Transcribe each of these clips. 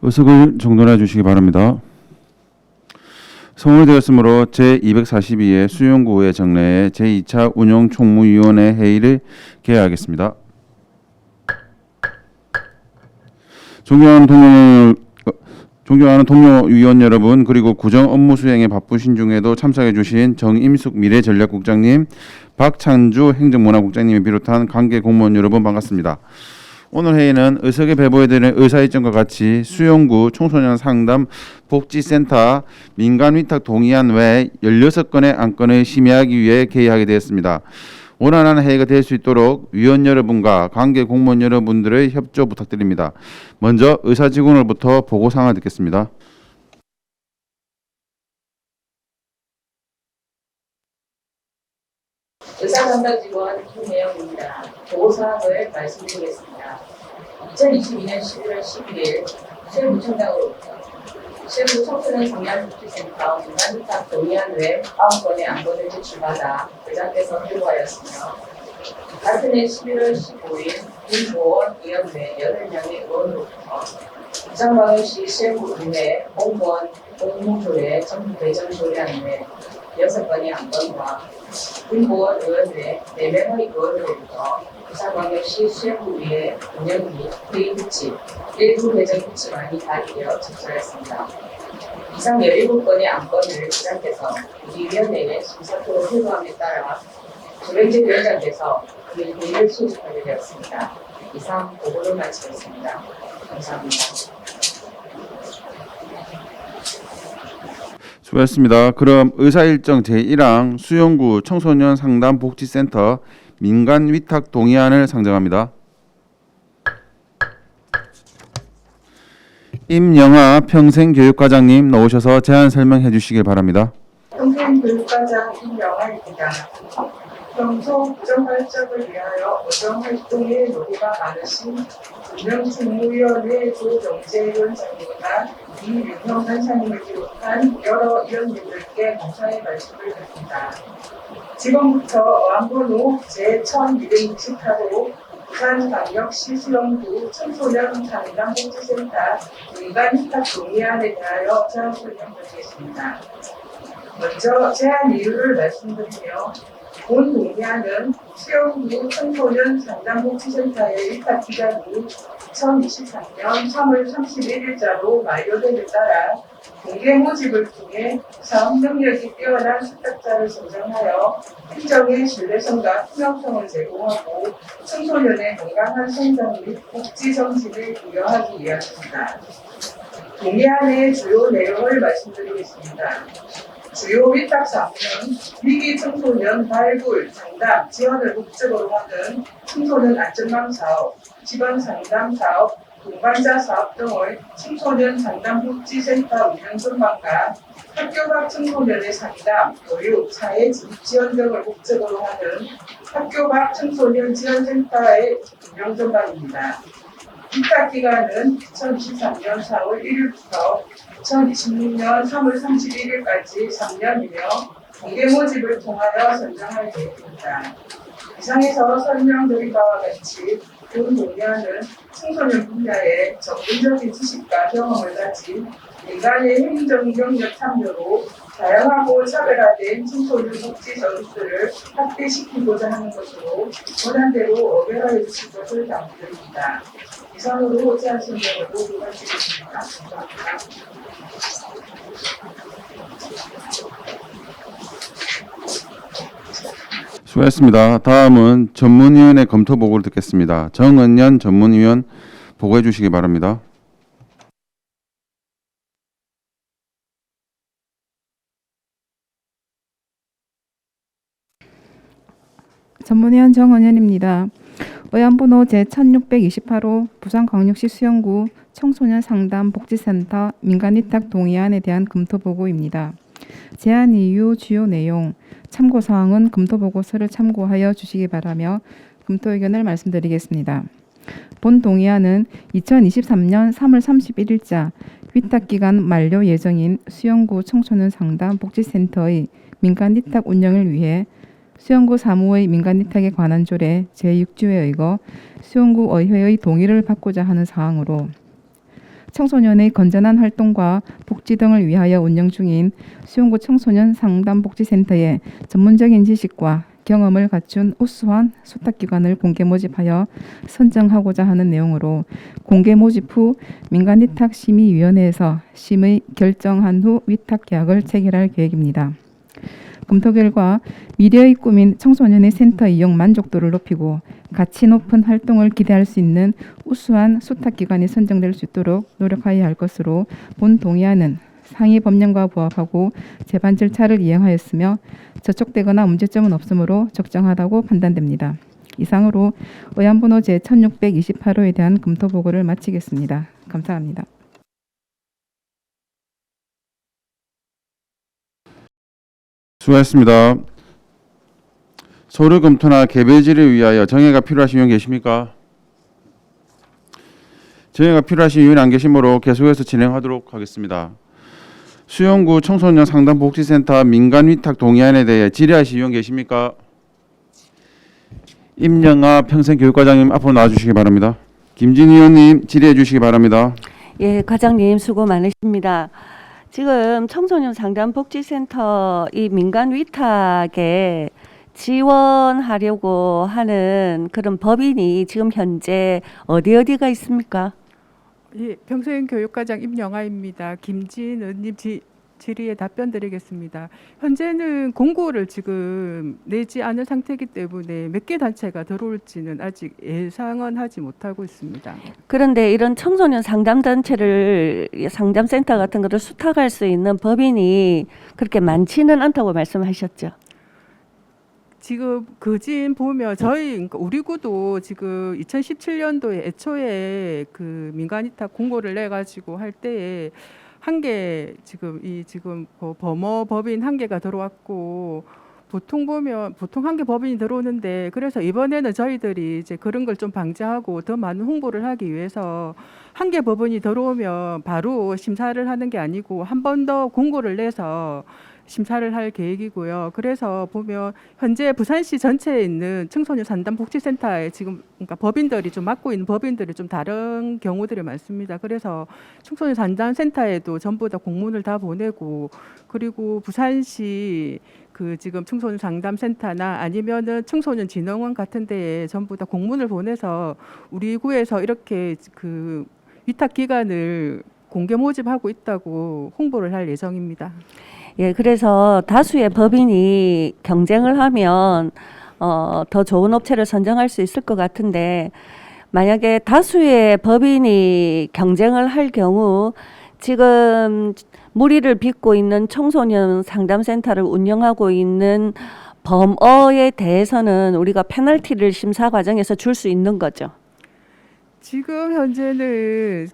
의석을 정돈해 주시기 바랍니다. 성울되었으므로 제242회 수용구의 정례에 제2차 운영총무위원회 회의를 개회하겠습니다. 존경하는 동료 위원 여러분, 그리고 구정 업무 수행에 바쁘신 중에도 참석해 주신 정임숙 미래전략국장님, 박찬주 행정문화국장님을 비롯한 관계 공무원 여러분 반갑습니다. 오늘 회의는 의석에 배부해드리는 의사일정과 같이 수용구 청소년 상담 복지센터 민간위탁 동의안 외 16건의 안건을 심의하기 위해 개의하게 되었습니다. 원활한 회의가 될 수 있도록 위원 여러분과 관계 공무원 여러분들의 협조 부탁드립니다. 먼저 의사직원으로부터 보고사항을 듣겠습니다. 의사담당직원 김혜영입니다. 보고사항을 말씀드리겠습니다. 2022년 11월 11일 시흥구청장으로부터 시흥구 청소년 상담복지센터 민간위탁 동의안 외 9건의 안건을 제출받아 대장께서 회부하였으며 같은 해 11월 15일 군보원 의원회 8명의 의원으로부터 부산광역시 시흥구의회 공무원 공무조례 정부 개정 조례안 외 6건의 안건과 군보원 의원회 4명의 의원으로부터 부산광역시 시흥구의회 운영 및 회의 규칙, 일부 개정 규칙안이 발의되어 제출하였습니다. 이상 17건의 안건을 부장께서 우리위원회에 심사토록 회부함에 따라 조명재 위원장께서 금일 회의를 소집하게 되었습니다. 이상 보고를 마치겠습니다. 감사합니다. 수고하셨습니다. 그럼 의사일정 제1항 수용구 청소년 상담복지센터 민간위탁 동의안을 상정합니다. 임영아 평생교육과장님 나오셔서 제안 설명해 주시길 바랍니다. 평생교육과장 임영아입니다. 평소 부정활동을 위하여 어정활동에 노고가 많으신 운영총무위원회 조정재 위원장님과 이윤형 간사님을 비롯한 여러 위원님들께 감사의 말씀을 드립니다. 지금부터 어항번호 제1268호 부산광역시 수용구 청소년 상담복지센터 민간위탁 동의안에 대하여 제안 설명드리겠습니다. 먼저 제안 이유를 말씀드리며 본 동의안은 수용구 청소년 상담복지센터의 위탁 기간이 2023년 3월 31일자로 만료됨에 따라 공개 모집을 통해 사업 능력이 뛰어난 수탁자를 선정하여 행정의 신뢰성과 투명성을 제공하고 청소년의 건강한 성장 및 복지 정신을 부여하기 위함입니다. 동의안의 주요 내용을 말씀드리겠습니다. 주요 위탁 사항은 위기 청소년 발굴, 상담, 지원을 목적으로 하는 청소년 안전망 사업, 지원 상담 사업, 동반자 사업 등의 청소년 상담복지센터 운영 전망과 학교 밖 청소년의 상담, 교육, 사회 진입 지원 등을 목적으로 하는 학교 밖 청소년 지원센터의 운영 전망입니다. 위탁 기간은 2023년 4월 1일부터 2026년 3월 31일까지 3년이며 공개 모집을 통하여 선정할 계획입니다. 이상에서 설명드린 바와 같이 본 동의안은 청소년 분야의 전문적인 지식과 경험을 가진 민간의 행정 경력 참여로 다양하고 차별화된 청소년 복지 서비스를 확대시키고자 하는 것으로 권한대로 어결하여 주실 것을 당부드립니다. 이상으로 제안 설명을 모두 마치겠습니다. 감사합니다. 수고하셨습니다. 다음은 전문위원회 검토 보고를 듣겠습니다. 정은연 전문위원 보고해 주시기 바랍니다. 전문위원 정은연입니다. 의안번호 제1628호 부산광역시 수용구 청소년 상담 복지센터 민간위탁 동의안에 대한 검토보고입니다. 제안 이유 주요 내용, 참고사항은 검토보고서를 참고하여 주시기 바라며 검토 의견을 말씀드리겠습니다. 본 동의안은 2023년 3월 31일자 위탁기간 만료 예정인 수용구 청소년 상담 복지센터의 민간위탁 운영을 위해 수용구 사무의 민간위탁에 관한 조례 제6조에 의거 수용구 의회의 동의를 받고자 하는 사항으로 청소년의 건전한 활동과 복지 등을 위하여 운영 중인 수용구 청소년 상담복지센터에 전문적인 지식과 경험을 갖춘 우수한 수탁기관을 공개 모집하여 선정하고자 하는 내용으로 공개 모집 후 민간위탁심의위원회에서 심의 결정한 후 위탁계약을 체결할 계획입니다. 검토 결과 미래의 꿈인 청소년의 센터 이용 만족도를 높이고 가치 높은 활동을 기대할 수 있는 우수한 수탁기관이 선정될 수 있도록 노력하여야 할 것으로 본 동의안은 상위 법령과 부합하고 제반 절차를 이행하였으며 저촉되거나 문제점은 없으므로 적정하다고 판단됩니다. 이상으로 의안번호 제1628호에 대한 검토 보고를 마치겠습니다. 감사합니다. 수고하셨습니다. 서류 검토나 개별 질의를 위하여 정해가 필요하신 의원 계십니까? 정해가 필요하신 의원이 안 계시므로 계속해서 진행하도록 하겠습니다. 수용구 청소년 상담복지센터 민간위탁 동의안에 대해 질의하실 의원 계십니까? 임영아 평생교육과장님 앞으로 나와주시기 바랍니다. 김진 의원님 질의해 주시기 바랍니다. 예, 과장님 수고 많으십니다. 지금 청소년 상담복지센터 이 민간 위탁에 지원하려고 하는 그런 법인이 지금 현재 어디가 있습니까? 예, 평생교육과장 임영아입니다. 김진 의원님 질의에 답변 드리겠습니다. 현재는 공고를 지금 내지 않은 상태이기 때문에 몇 개 단체가 들어올지는 아직 예상은 하지 못하고 있습니다. 그런데 이런 청소년 상담단체를 상담센터 같은 것을 수탁할 수 있는 법인이 그렇게 많지는 않다고 말씀하셨죠. 지금 그진 보면 그러니까 우리 구도 지금 2017년도에 애초에 그 민간위탁 공고를 내 가지고 할 때에 한 개 지금 범어 법인 한 개가 들어왔고 보통 한 개 법인이 들어오는데 그래서 이번에는 저희들이 이제 그런 걸 좀 방지하고 더 많은 홍보를 하기 위해서 한 개 법인이 들어오면 바로 심사를 하는 게 아니고 한 번 더 공고를 내서 심사를 할 계획이고요. 그래서 보면 현재 부산시 전체에 있는 청소년 상담복지센터에 지금 그러니까 법인들이 좀 맡고 있는 법인들이 좀 다른 경우들이 많습니다. 그래서 청소년 상담센터에도 전부 다 공문을 다 보내고 그리고 부산시 그 지금 청소년 상담센터나 아니면은 청소년 진흥원 같은 데에 전부 다 공문을 보내서 우리 구에서 이렇게 그 위탁 기관을 공개 모집하고 있다고 홍보를 할 예정입니다. 예, 그래서 다수의 법인이 경쟁을 하면 더 좋은 업체를 선정할 수 있을 것 같은데 만약에 다수의 법인이 경쟁을 할 경우 지금 무리를 빚고 있는 청소년 상담센터를 운영하고 있는 범어에 대해서는 우리가 페널티를 심사 과정에서 줄 수 있는 거죠. 지금 현재는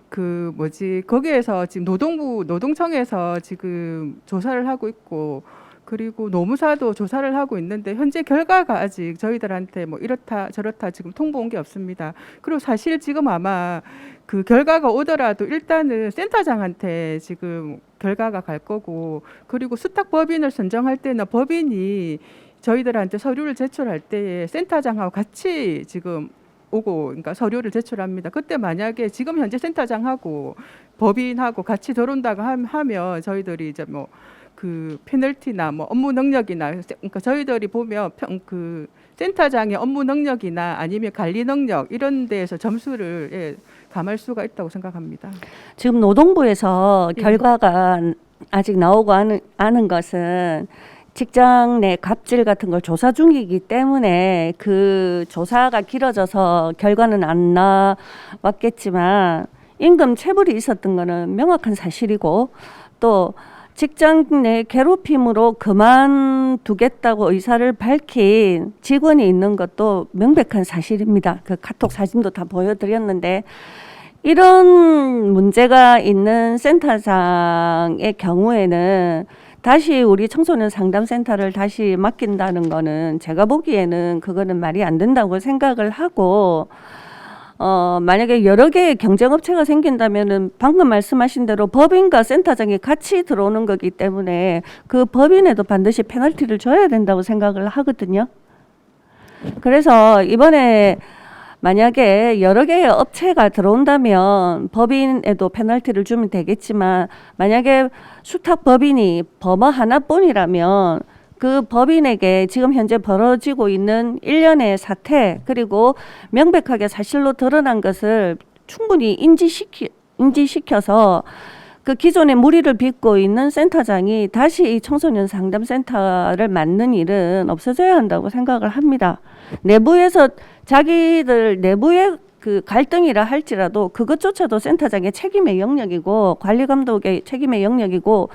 거기에서 지금 노동청에서 지금 조사를 하고 있고 그리고 노무사도 조사를 하고 있는데 현재 결과가 아직 저희들한테 뭐 이렇다 저렇다 지금 통보 온 게 없습니다. 그리고 사실 지금 아마 그 결과가 오더라도 일단은 센터장한테 지금 결과가 갈 거고 그리고 수탁 법인을 선정할 때는 법인이 저희들한테 서류를 제출할 때에 센터장하고 같이 지금 오고 그러니까 서류를 제출합니다. 그때 만약에 지금 현재 센터장하고 법인하고 같이 들어온다고 하면 저희들이 이제 뭐 그 페널티나 뭐 업무 능력이나 그러니까 저희들이 보면 그 센터장의 업무 능력이나 아니면 관리 능력 이런 데에서 점수를 감할 수가 있다고 생각합니다. 지금 노동부에서 예. 결과가 아직 나오고 않은 것은 직장 내 갑질 같은 걸 조사 중이기 때문에 그 조사가 길어져서 결과는 안 나왔겠지만 임금 체불이 있었던 거는 명확한 사실이고 또 직장 내 괴롭힘으로 그만두겠다고 의사를 밝힌 직원이 있는 것도 명백한 사실입니다. 그 카톡 사진도 다 보여드렸는데 이런 문제가 있는 센터장의 경우에는 다시 우리 청소년 상담센터를 다시 맡긴다는 거는 제가 보기에는 그거는 말이 안 된다고 생각을 하고 만약에 여러 개의 경쟁업체가 생긴다면은 방금 말씀하신 대로 법인과 센터장이 같이 들어오는 거기 때문에 그 법인에도 반드시 페널티를 줘야 된다고 생각을 하거든요. 그래서 이번에 만약에 여러 개의 업체가 들어온다면 법인에도 페널티를 주면 되겠지만 만약에 수탁 법인이 범어 하나뿐이라면 그 법인에게 지금 현재 벌어지고 있는 일련의 사태 그리고 명백하게 사실로 드러난 것을 충분히 인지시켜서 그 기존에 무리를 빚고 있는 센터장이 다시 이 청소년 상담센터를 맡는 일은 없어져야 한다고 생각을 합니다. 내부에서 자기들 내부의 그 갈등이라 할지라도 그것조차도 센터장의 책임의 영역이고 관리 감독의 책임의 영역이고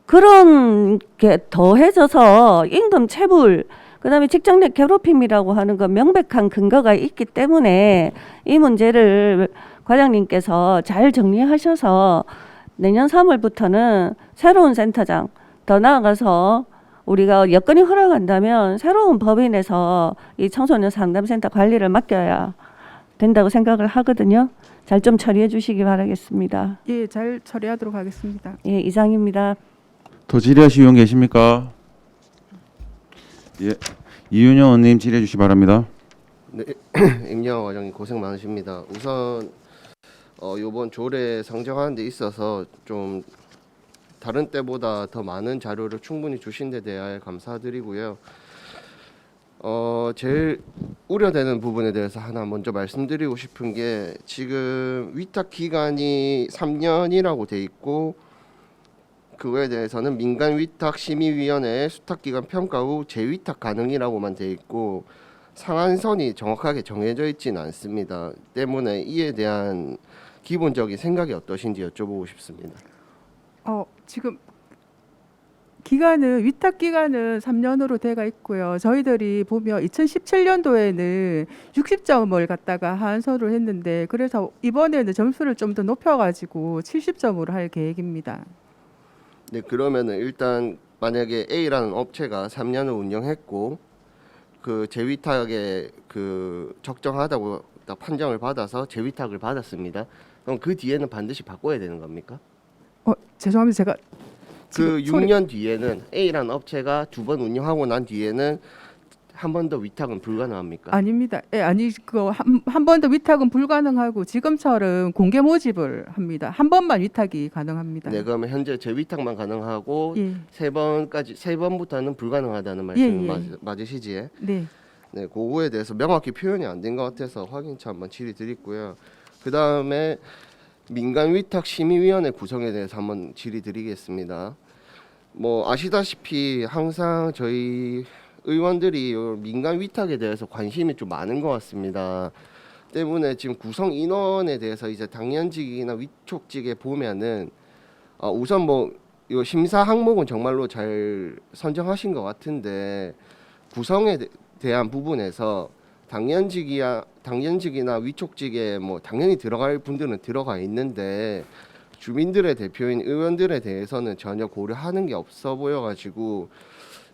그런 게 더해져서 임금 체불 그다음에 직장 내 괴롭힘이라고 하는 건 명백한 근거가 있기 때문에 이 문제를 과장님께서 잘 정리하셔서 내년 3월부터는 새로운 센터장 더 나아가서 우리가 여건이 허락한다면 새로운 법인에서 이 청소년 상담센터 관리를 맡겨야 된다고 생각을 하거든요. 잘 좀 처리해 주시기 바라겠습니다. 예, 잘 처리하도록 하겠습니다. 예, 이상입니다. 더 질의하실 의원 계십니까? 예, 이윤영 의원님 질의해 주시기 바랍니다. 네, 임영하 과장님 고생 많으십니다. 우선 이번 조례 상정하는 데 있어서 좀 다른 때보다 더 많은 자료를 충분히 주신 데 대하여 감사드리고요. 제일 우려되는 부분에 대해서 하나 먼저 말씀드리고 싶은 게 지금 위탁 기간이 3년이라고 돼 있고 그거에 대해서는 민간 위탁 심의위원회의 수탁 기간 평가 후 재위탁 가능이라고만 돼 있고 상한선이 정확하게 정해져 있지는 않습니다. 때문에 이에 대한 기본적인 생각이 어떠신지 여쭤보고 싶습니다. 지금 기간은 위탁 기간은 3년으로 돼가 있고요. 저희들이 보면 2017년도에는 60점을 갖다가 하한선으로 했는데 그래서 이번에는 점수를 좀 더 높여가지고 70점으로 할 계획입니다. 네, 그러면은 일단 만약에 A라는 업체가 3년을 운영했고 그 재위탁에 그 적정하다고 딱 판정을 받아서 재위탁을 받았습니다. 그럼 그 뒤에는 반드시 바꿔야 되는 겁니까? 죄송합니다. 제가 그 지금 6년 뒤에는 A라는 업체가 2번 운영하고 난 뒤에는 한 번 더 위탁은 불가능합니까? 아닙니다. 예, 아니 한 번 더 위탁은 불가능하고 지금처럼 공개 모집을 합니다. 한 번만 위탁이 가능합니다. 네, 그러면 현재 재위탁만 가능하고 예. 세 번부터는 불가능하다는 말씀 예. 맞으시지? 네. 네, 그거에 대해서 명확히 표현이 안 된 것 같아서 확인차 한번 질의드리고요. 그 다음에 민간 위탁 심의위원회 구성에 대해서 한번 질의드리겠습니다. 뭐 아시다시피 항상 저희 의원들이 민간 위탁에 대해서 관심이 좀 많은 것 같습니다. 때문에 지금 구성 인원에 대해서 이제 당연직이나 위촉직에 보면은 우선 뭐 이 심사 항목은 정말로 잘 선정하신 것 같은데 구성에 대한 부분에서 당연직이나 위촉직에 뭐 당연히 들어갈 분들은 들어가 있는데 주민들의 대표인 의원들에 대해서는 전혀 고려하는 게 없어 보여가지고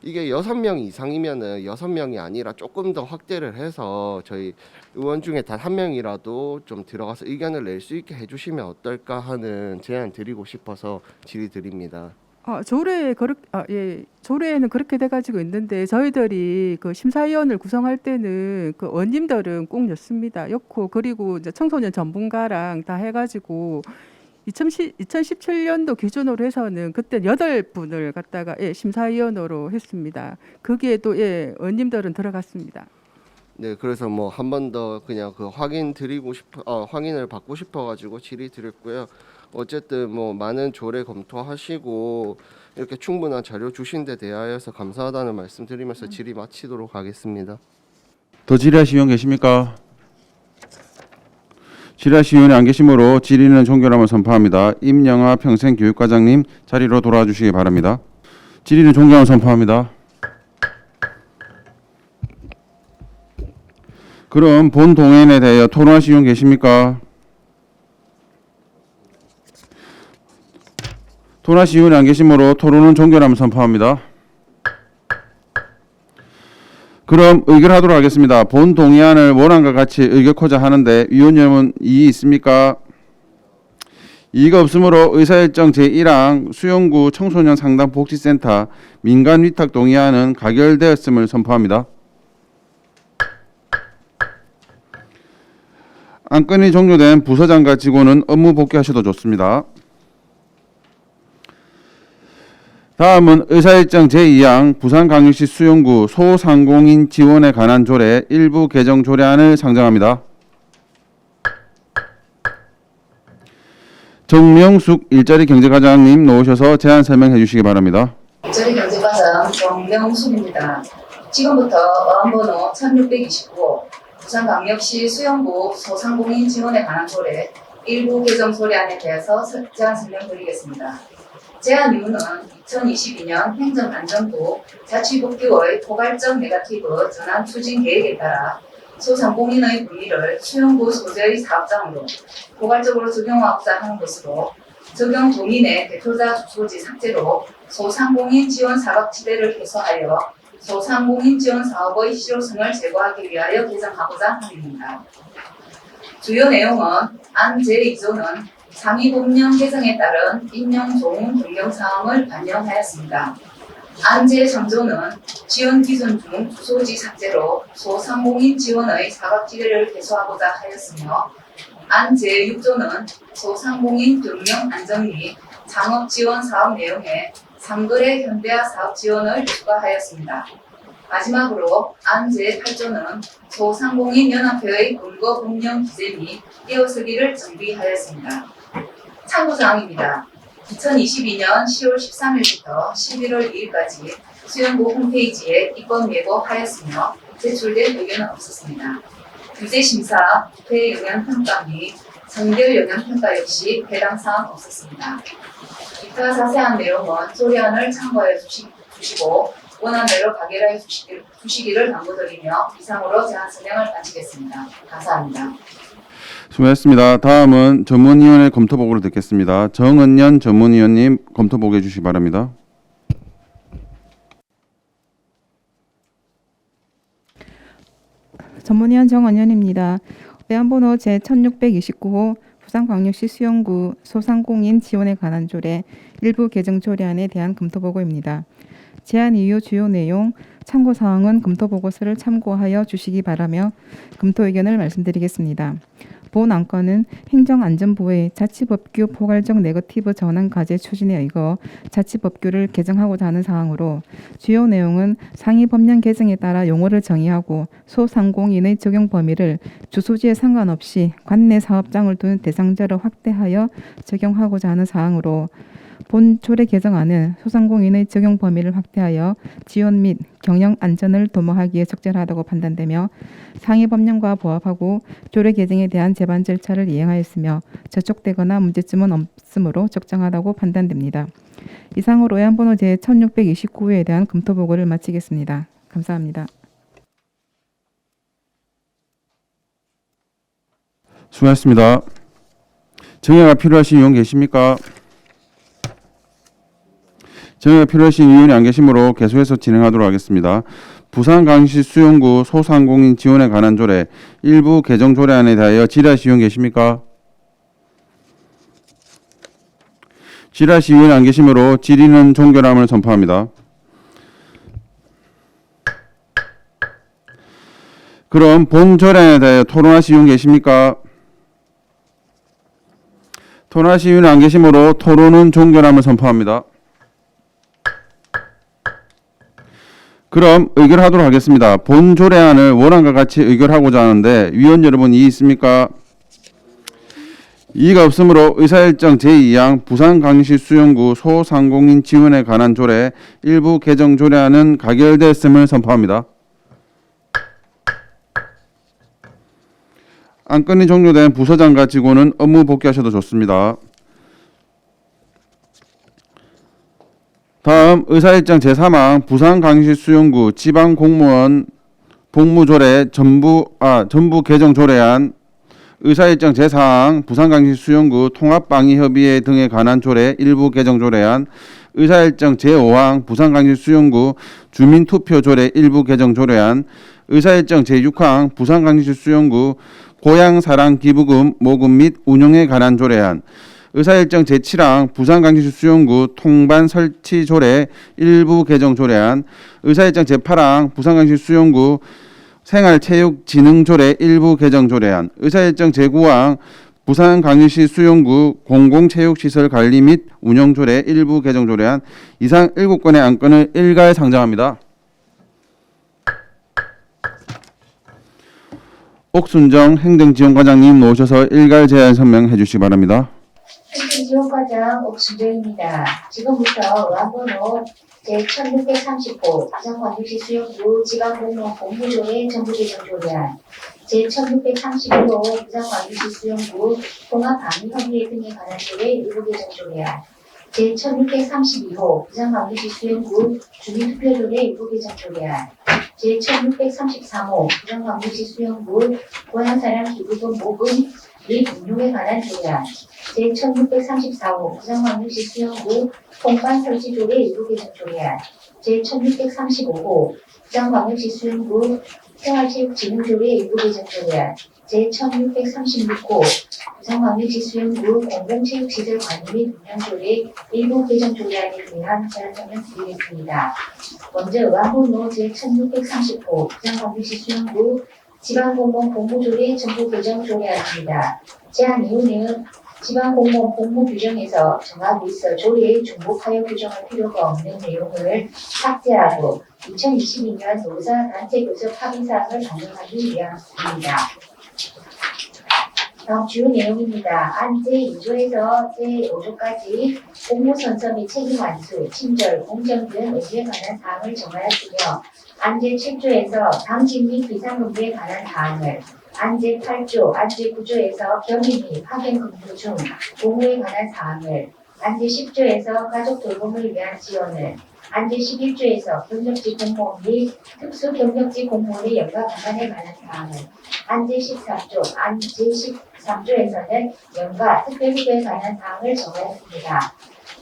이게 6명 이상이면은 6명이 아니라 조금 더 확대를 해서 저희 의원 중에 단 한 명이라도 좀 들어가서 의견을 낼 수 있게 해주시면 어떨까 하는 제안 드리고 싶어서 질의드립니다. 조례에는 그렇게 돼가지고 있는데 저희들이 그 심사위원을 구성할 때는 그 원님들은 꼭 였습니다. 였고 그리고 이제 청소년 전문가랑 다 해가지고 2017년도 기준으로 해서는 그때 8분을 갖다가 심사위원으로 했습니다. 거기에도 원님들은 들어갔습니다. 네, 그래서 뭐 한 번 더 그냥 그 확인을 받고 싶어가지고 질의드렸고요. 어쨌든 뭐 많은 조례 검토하시고 이렇게 충분한 자료 주신 데 대하여서 감사하다는 말씀드리면서 질의 마치도록 하겠습니다. 더 질의하실 의원 계십니까? 질의하실 의원이 안 계시므로 질의는 종결함을 선포합니다. 임영하 평생교육과장님 자리로 돌아와 주시기 바랍니다. 질의는 종결함을 선포합니다. 그럼 본 동의안에 대하여 토론하실 의원 계십니까? 토론하실 의원이 안 계시므로 토론은 종결함을 선포합니다. 그럼 의결하도록 하겠습니다. 본 동의안을 원안과 같이 의결코자 하는데 위원 여러분 이의 있습니까? 이의가 없으므로 의사일정 제1항 수영구 청소년 상담 복지센터 민간 위탁 동의안은 가결되었음을 선포합니다. 안건이 종료된 부서장과 직원은 업무 복귀하셔도 좋습니다. 다음은 의사일정 제2항 부산광역시 수용구 소상공인 지원에 관한 조례 일부 개정 조례안을 상정합니다. 정명숙 일자리 경제과장님 나오셔서 제안 설명해 주시기 바랍니다. 일자리 경제과장 정명숙입니다. 지금부터 어항번호 1629 부산광역시 수용구 소상공인 지원에 관한 조례 일부 개정 조례안에 대해서 제안 설명드리겠습니다. 제안 이유는 2022년 행정안전부 자치복귀의 포괄적 네거티브 전환 추진 계획에 따라 소상공인의 권리를 수용구 소재의 사업장으로 포괄적으로 적용하고자 하는 것으로 적용 동인의 대표자 주소지 삭제로 소상공인 지원 사각지대를 해소하여 소상공인 지원 사업의 실효성을 제고하기 위하여 개정하고자 함입니다. 주요 내용은 안 제2조는 상위 법령 개정에 따른 임용 조문 변경 사항을 반영하였습니다. 안 제3조는 지원 기준 중 주소지 삭제로 소상공인 지원의 사각지대를 해소하고자 하였으며 안 제6조는 소상공인 경영 안정 및 창업 지원 사업 내용에 상거래 현대화 사업 지원을 추가하였습니다. 마지막으로 안 제8조는 소상공인 연합회의 근거 법령 기재 및 띄어쓰기를 정비하였습니다. 참고사항입니다. 2022년 10월 13일부터 11월 2일까지 수용구 홈페이지에 입법 예고하였으며 제출된 의견은 없었습니다. 규제심사, 부패영향평가 및 성별영향평가 역시 해당 사항 없었습니다. 기타 자세한 내용은 조례안을 참고해 주시고 원안대로 가결해 주시기를 당부드리며 이상으로 제안 설명을 마치겠습니다. 감사합니다. 수고하셨습니다. 다음은 전문위원회 검토보고를 듣겠습니다. 정은년 전문위원님 검토보고 해주시기 바랍니다. 전문위원 정원연입니다. 의안번호 제1629호 부산광역시 수용구 소상공인 지원에 관한 조례 일부 개정 조례안에 대한 검토보고입니다. 제안 이유 주요 내용, 참고사항은 검토보고서를 참고하여 주시기 바라며 검토 의견을 말씀드리겠습니다. 본 안건은 행정안전부의 자치법규 포괄적 네거티브 전환 과제 추진에 의거 자치법규를 개정하고자 하는 사항으로 주요 내용은 상위 법령 개정에 따라 용어를 정의하고 소상공인의 적용 범위를 주소지에 상관없이 관내 사업장을 둔 대상자로 확대하여 적용하고자 하는 사항으로 본 조례 개정안은 소상공인의 적용 범위를 확대하여 지원 및 경영 안전을 도모하기에 적절하다고 판단되며 상위 법령과 부합하고 조례 개정에 대한 제반 절차를 이행하였으며 저촉되거나 문제점은 없으므로 적정하다고 판단됩니다. 이상으로 의안번호 제1629호에 대한 검토보고를 마치겠습니다. 감사합니다. 수고하셨습니다. 정해가 필요하신 의원 계십니까? 정해가 필요하신 의원이 안 계시므로 계속해서 진행하도록 하겠습니다. 부산광역시 수용구 소상공인 지원에 관한 조례 일부 개정 조례안에 대하여 질의하실 의원 계십니까? 질의하실 의원이 안 계시므로 질의는 종결함을 선포합니다. 그럼 본 조례안에 대하여 토론하실 의원 계십니까? 토론하실 의원이 안 계시므로 토론은 종결함을 선포합니다. 그럼 의결하도록 하겠습니다. 본 조례안을 원안과 같이 의결하고자 하는데 위원 여러분 이의 있습니까? 이의가 없으므로 의사일정 제2항 부산광역시 수용구 소상공인 지원에 관한 조례 일부 개정 조례안은 가결되었음을 선포합니다. 안건이 종료된 부서장과 직원은 업무 복귀하셔도 좋습니다. 다음 의사일정 제3항 부산광역시 수용구 지방공무원 복무조례 전부 개정 조례안 의사일정 제4항 부산광역시 수용구 통합방위협의회 등에 관한 조례 일부 개정 조례안 의사일정 제5항 부산광역시 수용구 주민투표조례 일부 개정 조례안 의사일정 제6항 부산광역시 수용구 고향사랑기부금 모금 및 운영에 관한 조례안 의사일정 제7항 부산광역시 수용구 통반 설치 조례 일부 개정 조례안 의사일정 제8항 부산광역시 수용구 생활체육진흥조례 일부 개정 조례안, 의사일정 제구왕 부산광역시 수용구 공공체육시설 관리 및 운영조례 일부 개정 조례안 이상 7건의 안건을 일괄 상정합니다. 옥순정 행정지원과장님 나오셔서 일괄 제안 설명해 주시기 바랍니다. 행정지원과장 옥순정입니다. 지금부터 의안번호 제1630호 부산광역시 수용구 지방공무원 공무조례 정부 개정 조례안, 제1631호 부산광역시 수용구 통합방위협의회 등에 관한 조례 일부 개정 조례안, 제1632호 부산광역시 수용구 주민투표조례 일부 개정 조례안, 제1633호 부산광역시 수용구 고향사랑 기부금 모금 및 운용에 관한 조례안, 제1634호 부산광역시 수용구 통관 설치 조례 일부 개정 조례안, 제1635호 부산광역시 수용구 생활체육진흥조례 일부 개정 조례안, 제1636호 부산광역시 수용구 공공체육시설 관리 및 운영조례 일부 개정 조례안에 대한 제안 설명 드리겠습니다. 먼저 의안번호 제1630호 부산광역시 수용구 지방공무원 공무조례 정부 개정 조례안입니다. 제안 이유는 지방공무원 공무 규정에서 정하고 있어 조례에 중복하여 규정할 필요가 없는 내용을 삭제하고 2022년 노사단체 교섭 합의사항을 반영하기 위함입니다. 다음 주요 내용입니다. 안 제2조에서 제5조까지 공무선서 및 책임 완수, 친절, 공정 등 의무에 관한 사항을 정하였으며 안 제7조에서 당직 및 비상근무에 관한 사항을, 안 제8조, 안 제9조에서 격리 및 파견 근무 중 복무에 관한 사항을, 안 제10조에서 가족 돌봄을 위한 지원을, 안 제11조에서 경력직 공무원 및 특수경력직 공무원의 연가 방안에 관한 사항을, 안 제13조, 안 제13조에서는 연가 특별휴가에 관한 사항을 정하였습니다.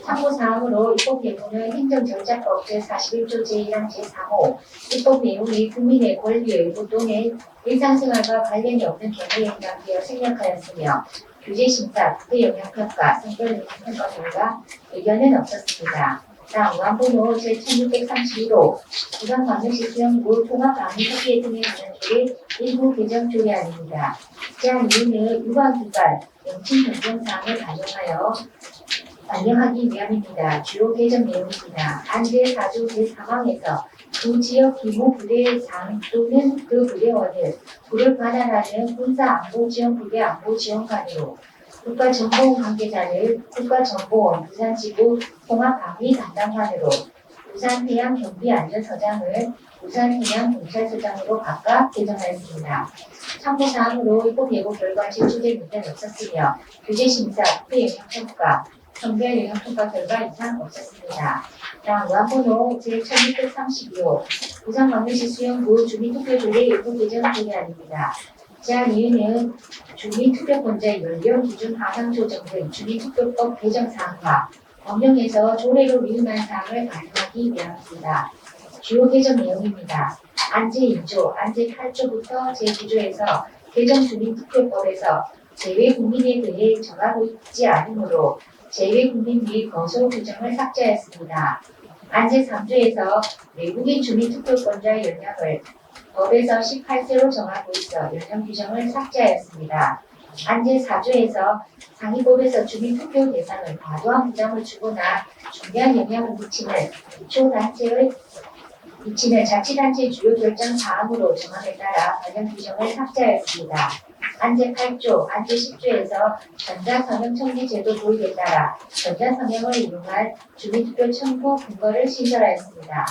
참고사항으로 입법 예고는 행정절차법 제41조 제1항 제3호 입법 내용이 국민의 권리 의무 또는 일상생활과 관련이 없는 경우에 해당되어 생략하였으며 규제심사, 국회영향평가, 선거영향평가 결과 의견은 없었습니다. 다음 의안번호 제1631호 부산광역시 수용구 통합방위협의회 등에 관한 조례 일부 개정 조례안입니다. 제안 이유는 유관기관 명칭 변경사항을 반영하기 위함입니다. 주요 개정 내용입니다. 안 제4조 제3항에서 그 지역 기무 부대장 또는 그 부대원을 부를 관할하는 군사안보지원부대 안보지원관으로 국가정보원 관계자를 국가정보원 부산지구 통합방위 담당관으로 부산해양경비안전서장을 부산해양경찰서장으로 각각 개정하였습니다. 참고사항으로 입법 예고 결과 제출된 문제는 없었으며 규제심사, 국회영향평가, 선별영향평가 결과 이상 없었습니다. 다음 의안번호 제1632호 부산광역시 수용구 주민투표조례 일부 개정 조례안입니다. 제안 이유는 주민투표권자의 연령 기준 하강 조정 등 주민투표법 개정 사항과 법령에서 조례로 위임한 사항을 반영하기 위함입니다. 주요 개정 내용입니다. 안 제2조, 안 제8조부터 제9조에서 개정 주민투표법에서 제외 국민에 대해 정하고 있지 않으므로 제외 국민 및 거소 규정을 삭제하였습니다. 안 제3조에서 외국인 주민투표권자의 연령을 법에서 18세로 정하고 있어 연령 규정을 삭제하였습니다. 안 제4조에서 상위법에서 주민투표 대상을 과도한 부담을 주거나 중대한 영향을 미치는 자치단체 주요 결정 사항으로 정함에 따라 관련 규정을 삭제하였습니다. 안 제8조, 안 제10조에서 전자서명 청지 제도 도입에 따라 전자서명을 이용한 주민투표 청구 근거를 신설하였습니다.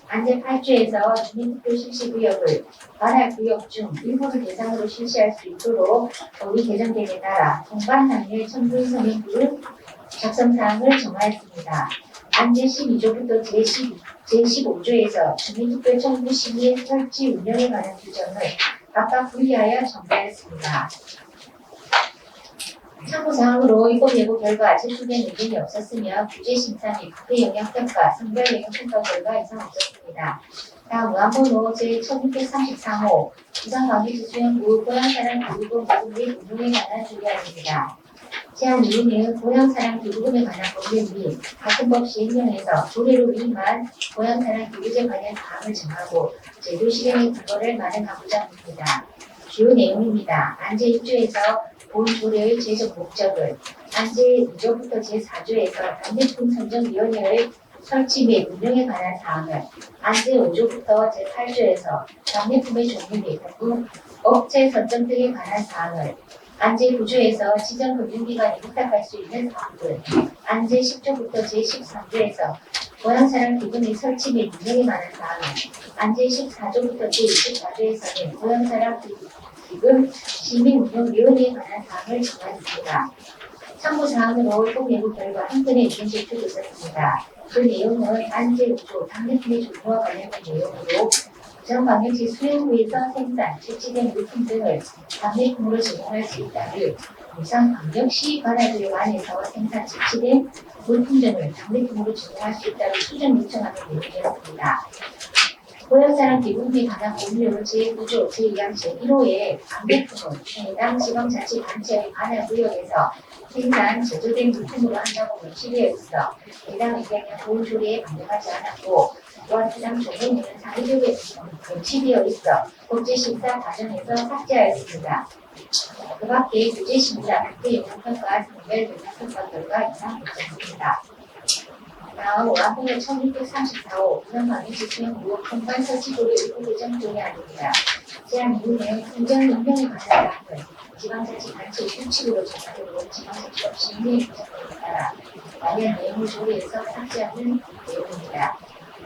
안 제8조에서 주민투표 실시 구역을 관할 구역 중 일부를 대상으로 실시할 수 있도록 법이 개정됨에 따라 통관 당일 청구 서명부 작성 사항을 정하였습니다. 안 제12조부터 제15조에서 주민투표 청구 시기의 설치 운영에 관한 규정을 각각 분리하여 정하였습니다. 참고사항으로 입법 예고 결과 제출된 의견이 없었으며 규제심사 및 국회영향평가, 선별영향평가 결과 이상 없었습니다. 다음 의안번호 제1633호 부산광역시 수용구 고향사랑 기부금 모금 및 운용에 관한 조례안입니다. 제안 이유는 고향사랑 기부금에 관한 법률 및 같은 법 시행령에서 조례로 위임한 고향사랑 기부제 관련 사항을 정하고 제도 실행의 근거를 마련하고자 합니다. 주요 내용입니다. 안제 1조에서 본 조례의 제정 목적을, 안제 2조부터 제4조에서 단내품 선정위원회의 설치 및 운영에 관한 사항을, 안제 5조부터 제8조에서 단내품의 종류 및 업체 선정 등에 관한 사항을, 안제 9조에서 지정금융기관이 부탁할 수 있는 사항들, 안제 10조부터 제13조에서 고향사랑 기금의 설치 및 운영에 관한 사항을, 안제 14조부터 제24조에서는 고향사랑 기금 시민운영위원회에 관한 사항을 정하였습니다. 참고사항으로 통내부 결과 한 건의 의견 제출이 있었습니다. 그 내용은 안제 5조 당내품의 종류와 관련된 내용으로 부정방역시 수용구에서 생산, 채취된 물품 등을 당내품으로 제공할 수 있다를 부정방역시 관할구역 안에서 생산, 채취된 물품 등을 당내품으로 제공할 수 있다를 수정 요청하는 내용이었습니다. 고향사랑 기부금에 관한 법률 제9조 제2항 제1호의 당내품은 해당 지방자치단체의 관할구역에서 생산, 제조된 물품으로 한다고 명시되어 있어 해당 의견은 본 조례에 반영하지 않았고 또한 해당 조례는 사회적에 명시되어 있어 국제심사 과정에서 삭제하였습니다. 그 밖에 국제심사 국제 영향평가 선별 영향평가 결과 이상 없었습니다. 다음 와보는 1634호 부정방역시 수용구 공간 설치조례 일부 개정 조례안입니다. 제안 이후에 행정 임명에 관한 사항을 지방자치단체 규칙으로 정하도록 지방자치법 시행령 규정에 따라 관련 내용을 조례에서 삭제하는 내용입니다.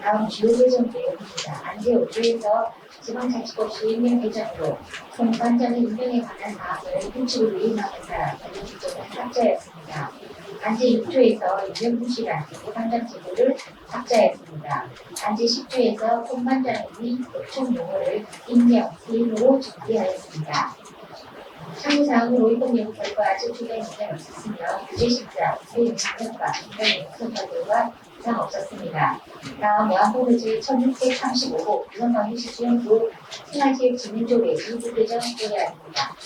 다음 주요 개정 내용입니다. 안제 5조에서 지방자치법 시행령 개정으로 총관장의 임명에 관한 사항을 규칙으로 위임하는 사람 관련 규정을 삭제하였습니다. 안제 6조에서 임명부시란 부관장 제도를 삭제하였습니다. 안제 10조에서 총관장이 총 용어를 임명, 세임으로 정리하였습니다. 참고사항으로 이번 내용 결과 제출된 의견 없었으며 규제심사, 세임평가, 인별영향평가 결과 이상 없었습니다. 다음 와보는 제1635호 부정방역시 수용구 생활체육진흥조례 일부 개정 조례안입니다.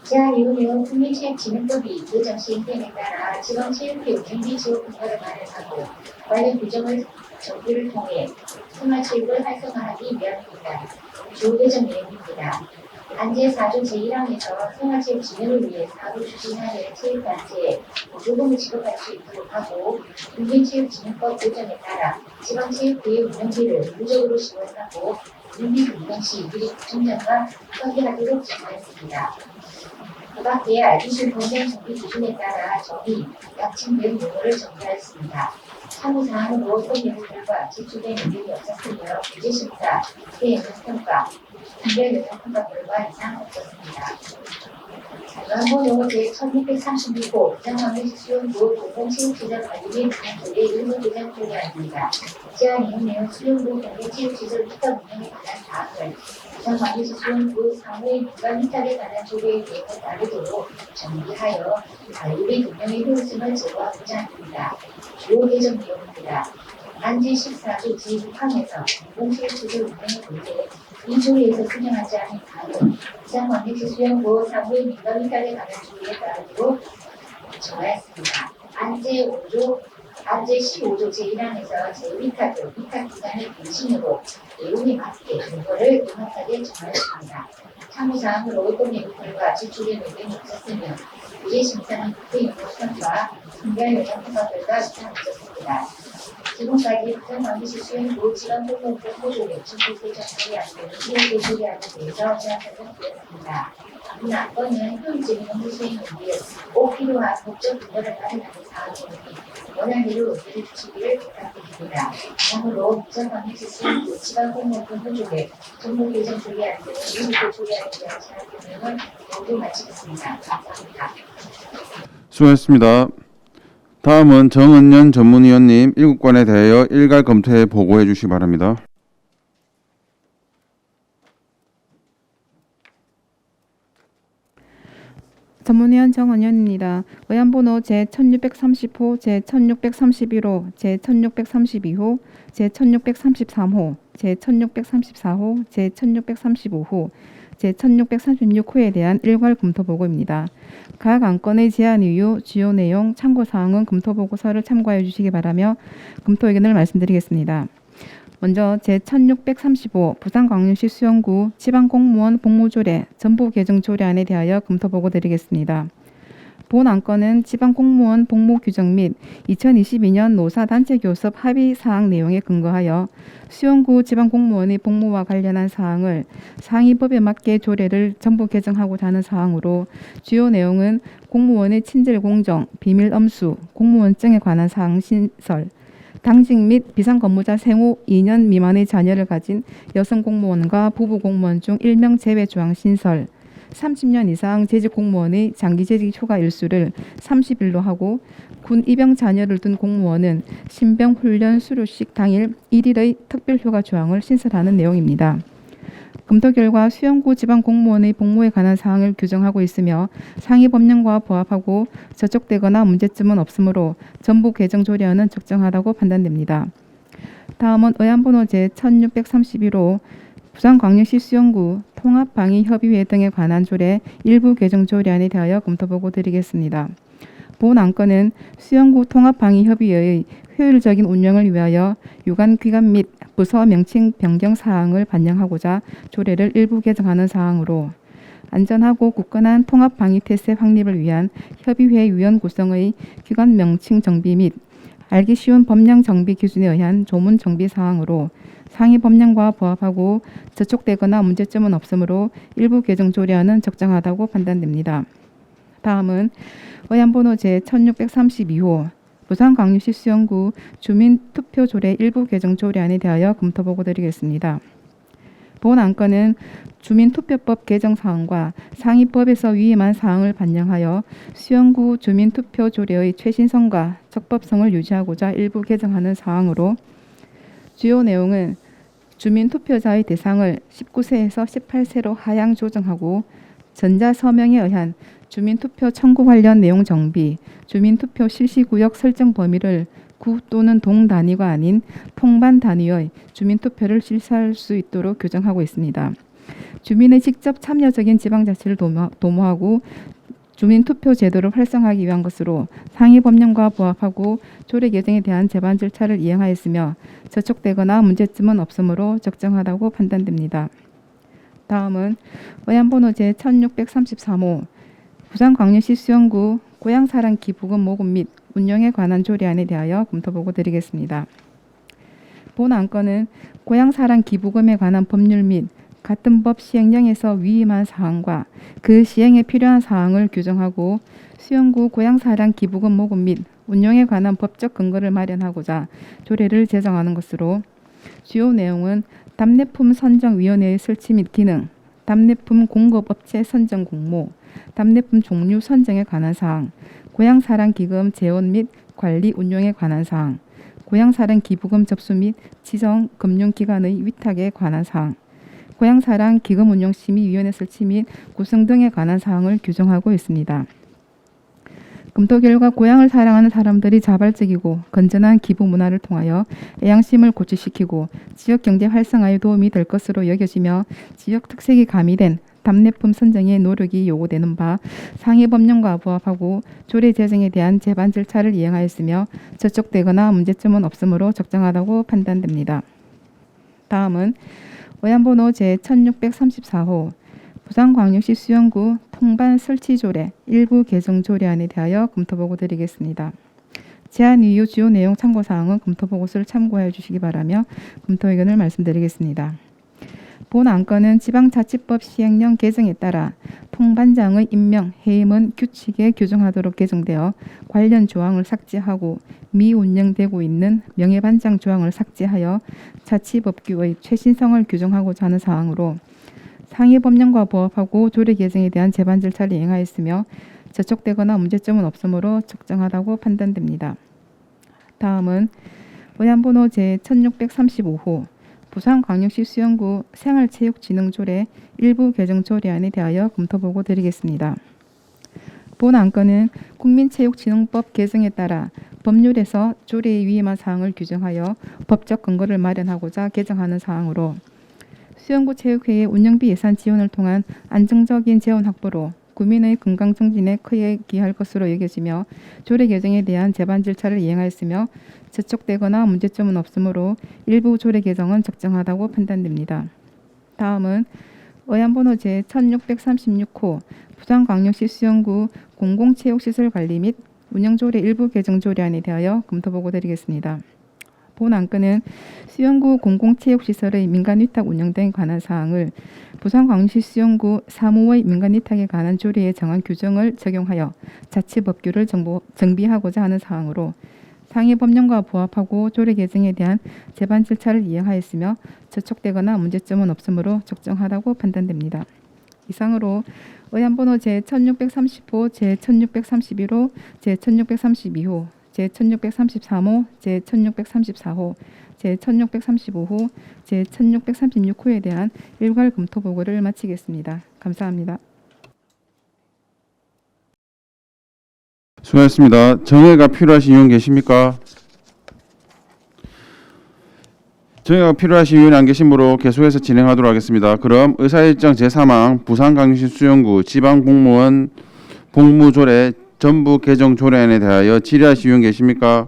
제안 이후는 국민체육진흥법이 개정 시행됨에 따라 지방체육회 운영비 지원 근거를 마련하고 관련 규정을 정비를 통해 생활체육을 활성화하기 위함입니다. 주요 개정 내용입니다. 안제 4조 제1항에서 생활체육 진흥을 위해 사업을 추진하는 체육단체에 보조금을 지급할 수 있도록 하고 국민체육진흥법 개정에 따라 지방체육회의 운영비를 무적으로 지원하고 운영비 운영 시 미리 구청장과 협의하도록 정하였습니다. 그 밖에 알기술 공정 정비 기준에 따라 정의, 약칭된 용어를 정리하였습니다. 참고사항으로 이번 결과 제출된 의견이 없었으며 규제심사, 세영향평가, 인별영향평가 결과 이상 없었습니다. 연번호 제1636호 부정방역시 수용구 공공체육시설 관리 및 운영조례 일부 개정 조례안입니다. 제안 이후는 수용구 공공체육시설 위탁 운영에 관한 사항을 부정방역시 수용구 사무의 민간 위탁에 관한 조례의 내용에 따르도록 정비하여 관리 및 운영의 효율성을 제고하고자 합니다. 주요 개정 내용입니다. 안제 14조 제6항에서 공공체육시설 운영의 문제 이 조례에서 수정하지 않은 사항은 부정방역시 수용구 사무의 민간 위탁에 관한 조례에 따르도록 정하였습니다. 안제 15조 제1항에서 제1위탁을 위탁기간의 갱신으로 내용에 맞게 근거를 명확하게 정하였습니다. 참고사항으로 이번 내용 결과 제출된 의견이 없었으며 규제심사는 국회영향평가, 선별영향평가 결과 이상 없었습니다. 지금까지 부정방역시 수용구 지방공공정보조례 정부개정 조례안을 1회 조례안에 대해서 제안 설명드렸습니다. 이 안건은 효율적인 업무 수행을 위해 꼭 필요한 법적 근거를 마련하는 사항이니 원안대로 의견을 주시기를 부탁드립니다. 다음으로 부정방역시 수용구 지방공공정보조례 정부개정 조례안 등의 1회 조례안에 대한 제안 설명을 모두 마치겠습니다. 감사합니다. 수고하셨습니다. 다음은 정은년 전문위원님 7건에 대하여 일괄 검토해 보고해 주시기 바랍니다. 전문위원 정은연입니다. 의안번호 제1630호, 제1631호, 제1632호, 제1633호, 제1634호, 제1635호, 제1636호에 대한 일괄 검토보고입니다. 각 안건의 제안 이유, 주요 내용, 참고사항은 검토보고서를 참고해 주시기 바라며 검토 의견을 말씀드리겠습니다. 먼저 제1635 부산광역시 수영구 지방공무원 복무조례 전부 개정 조례안에 대하여 검토보고 드리겠습니다. 본 안건은 지방공무원 복무 규정 및 2022년 노사단체교섭 합의사항 내용에 근거하여 수영구 지방공무원의 복무와 관련한 사항을 상위법에 맞게 조례를 전부 개정하고자 하는 사항으로 주요 내용은 공무원의 친절 공정, 비밀 엄수, 공무원증에 관한 사항 신설, 당직 및 비상근무자 생후 2년 미만의 자녀를 가진 여성 공무원과 부부 공무원 중 1명 제외 조항 신설, 30년 이상 재직 공무원의 장기 재직 휴가 일수를 30일로 하고 군 입영 자녀를 둔 공무원은 신병 훈련 수료식 당일 1일의 특별 휴가 조항을 신설하는 내용입니다. 검토 결과 수영구 지방 공무원의 복무에 관한 사항을 규정하고 있으며 상위 법령과 부합하고 저촉되거나 문제점은 없으므로 전부 개정 조례안은 적정하다고 판단됩니다. 다음은 의안번호 제1631호 부산광역시 수영구 통합방위협의회 등에 관한 조례 일부 개정 조례안에 대하여 검토보고 드리겠습니다. 본 안건은 수영구 통합방위협의회의 효율적인 운영을 위하여 유관기관 및 부서 명칭 변경 사항을 반영하고자 조례를 일부 개정하는 사항으로 안전하고 굳건한 통합방위태세 확립을 위한 협의회 위원 구성의 기관 명칭 정비 및 알기 쉬운 법령 정비 기준에 의한 조문 정비 사항으로 상위 법령과 부합하고 저촉되거나 문제점은 없으므로 일부 개정 조례안은 적정하다고 판단됩니다. 다음은 의안번호 제1632호 부산광역시 수영구 주민투표조례 일부 개정 조례안에 대하여 검토보고 드리겠습니다. 본 안건은 주민투표법 개정 사항과 상위법에서 위임한 사항을 반영하여 수영구 주민투표조례의 최신성과 적법성을 유지하고자 일부 개정하는 사항으로 주요 내용은 주민투표자의 대상을 19세에서 18세로 하향 조정하고 전자서명에 의한 주민투표 청구 관련 내용 정비, 주민투표 실시구역 설정 범위를 구 또는 동 단위가 아닌 통반 단위의 주민투표를 실시할 수 있도록 규정하고 있습니다. 주민의 직접 참여적인 지방자치를 도모하고 주민투표 제도를 활성화하기 위한 것으로 상위 법령과 부합하고 조례 개정에 대한 제반 절차를 이행하였으며 저촉되거나 문제점은 없으므로 적정하다고 판단됩니다. 다음은 의안번호 제1633호 부산광역시 수영구 고향사랑 기부금 모금 및 운영에 관한 조례안에 대하여 검토보고 드리겠습니다. 본 안건은 고향사랑 기부금에 관한 법률 및 같은 법 시행령에서 위임한 사항과 그 시행에 필요한 사항을 규정하고 수영구 고향사랑 기부금 모금 및 운영에 관한 법적 근거를 마련하고자 조례를 제정하는 것으로 주요 내용은 답례품 선정위원회의 설치 및 기능, 답례품 공급업체 선정 공모, 답례품 종류 선정에 관한 사항, 고향사랑 기금 재원 및 관리 운용에 관한 사항, 고향사랑 기부금 접수 및 지정 금융기관의 위탁에 관한 사항, 고향사랑 기금운용심의위원회 설치 및 구성 등에 관한 사항을 규정하고 있습니다. 검토 결과 고향을 사랑하는 사람들이 자발적이고 건전한 기부 문화를 통하여 애양심을 고취시키고 지역 경제 활성화에 도움이 될 것으로 여겨지며 지역 특색이 가미된 답례품 선정에 노력이 요구되는 바 상위 법령과 부합하고 조례 제정에 대한 제반 절차를 이행하였으며 저촉되거나 문제점은 없으므로 적정하다고 판단됩니다. 다음은 의안번호 제1634호 부산광역시 수영구 통반 설치조례 일부 개정 조례안에 대하여 검토보고 드리겠습니다. 제안 이유 주요 내용 참고사항은 검토보고서를 참고해 주시기 바라며 검토 의견을 말씀드리겠습니다. 본 안건은 지방자치법 시행령 개정에 따라 통반장의 임명, 해임은 규칙에 규정하도록 개정되어 관련 조항을 삭제하고 미운영되고 있는 명예반장 조항을 삭제하여 자치법규의 최신성을 규정하고자 하는 사항으로 상위 법령과 부합하고 조례 개정에 대한 제반 절차를 이행하였으며 저촉되거나 문제점은 없으므로 적정하다고 판단됩니다. 다음은 의안번호 제1635호 부산광역시 수영구 생활체육진흥조례 일부 개정 조례안에 대하여 검토보고 드리겠습니다. 본 안건은 국민체육진흥법 개정에 따라 법률에서 조례에 위임한 사항을 규정하여 법적 근거를 마련하고자 개정하는 사항으로 수영구 체육회의 운영비 예산 지원을 통한 안정적인 재원 확보로 구민의 건강 정진에 크게 기할 것으로 여겨지며 조례 개정에 대한 제반 절차를 이행하였으며 저촉되거나 문제점은 없으므로 일부 조례 개정은 적정하다고 판단됩니다. 다음은 의안번호 제1636호 부산광역시 수영구 공공체육시설 관리 및 운영조례 일부 개정 조례안에 대하여 검토보고 드리겠습니다. 본 안건은 수영구 공공체육시설의 민간위탁 운영 등에 관한 사항을 부산광역시 수영구 사무의 민간위탁에 관한 조례에 정한 규정을 적용하여 자치법규를 정비하고자 하는 사항으로 상위 법령과 부합하고 조례 개정에 대한 제반 절차를 이행하였으며 저촉되거나 문제점은 없으므로 적정하다고 판단됩니다. 이상으로 의안번호 제1630호, 제1631호, 제1632호, 제1633호, 제1634호, 제1635호, 제1636호에 대한 일괄 검토 보고를 마치겠습니다. 감사합니다. 수고하셨습니다. 정회가 필요하신 의원 계십니까? 정회가 필요하신 의원이 안 계시므로 계속해서 진행하도록 하겠습니다. 그럼 의사일정 제3항 부산광역시 수영구 지방공무원 복무조례 전부 개정 조례안에 대하여 질의하실 의원 계십니까?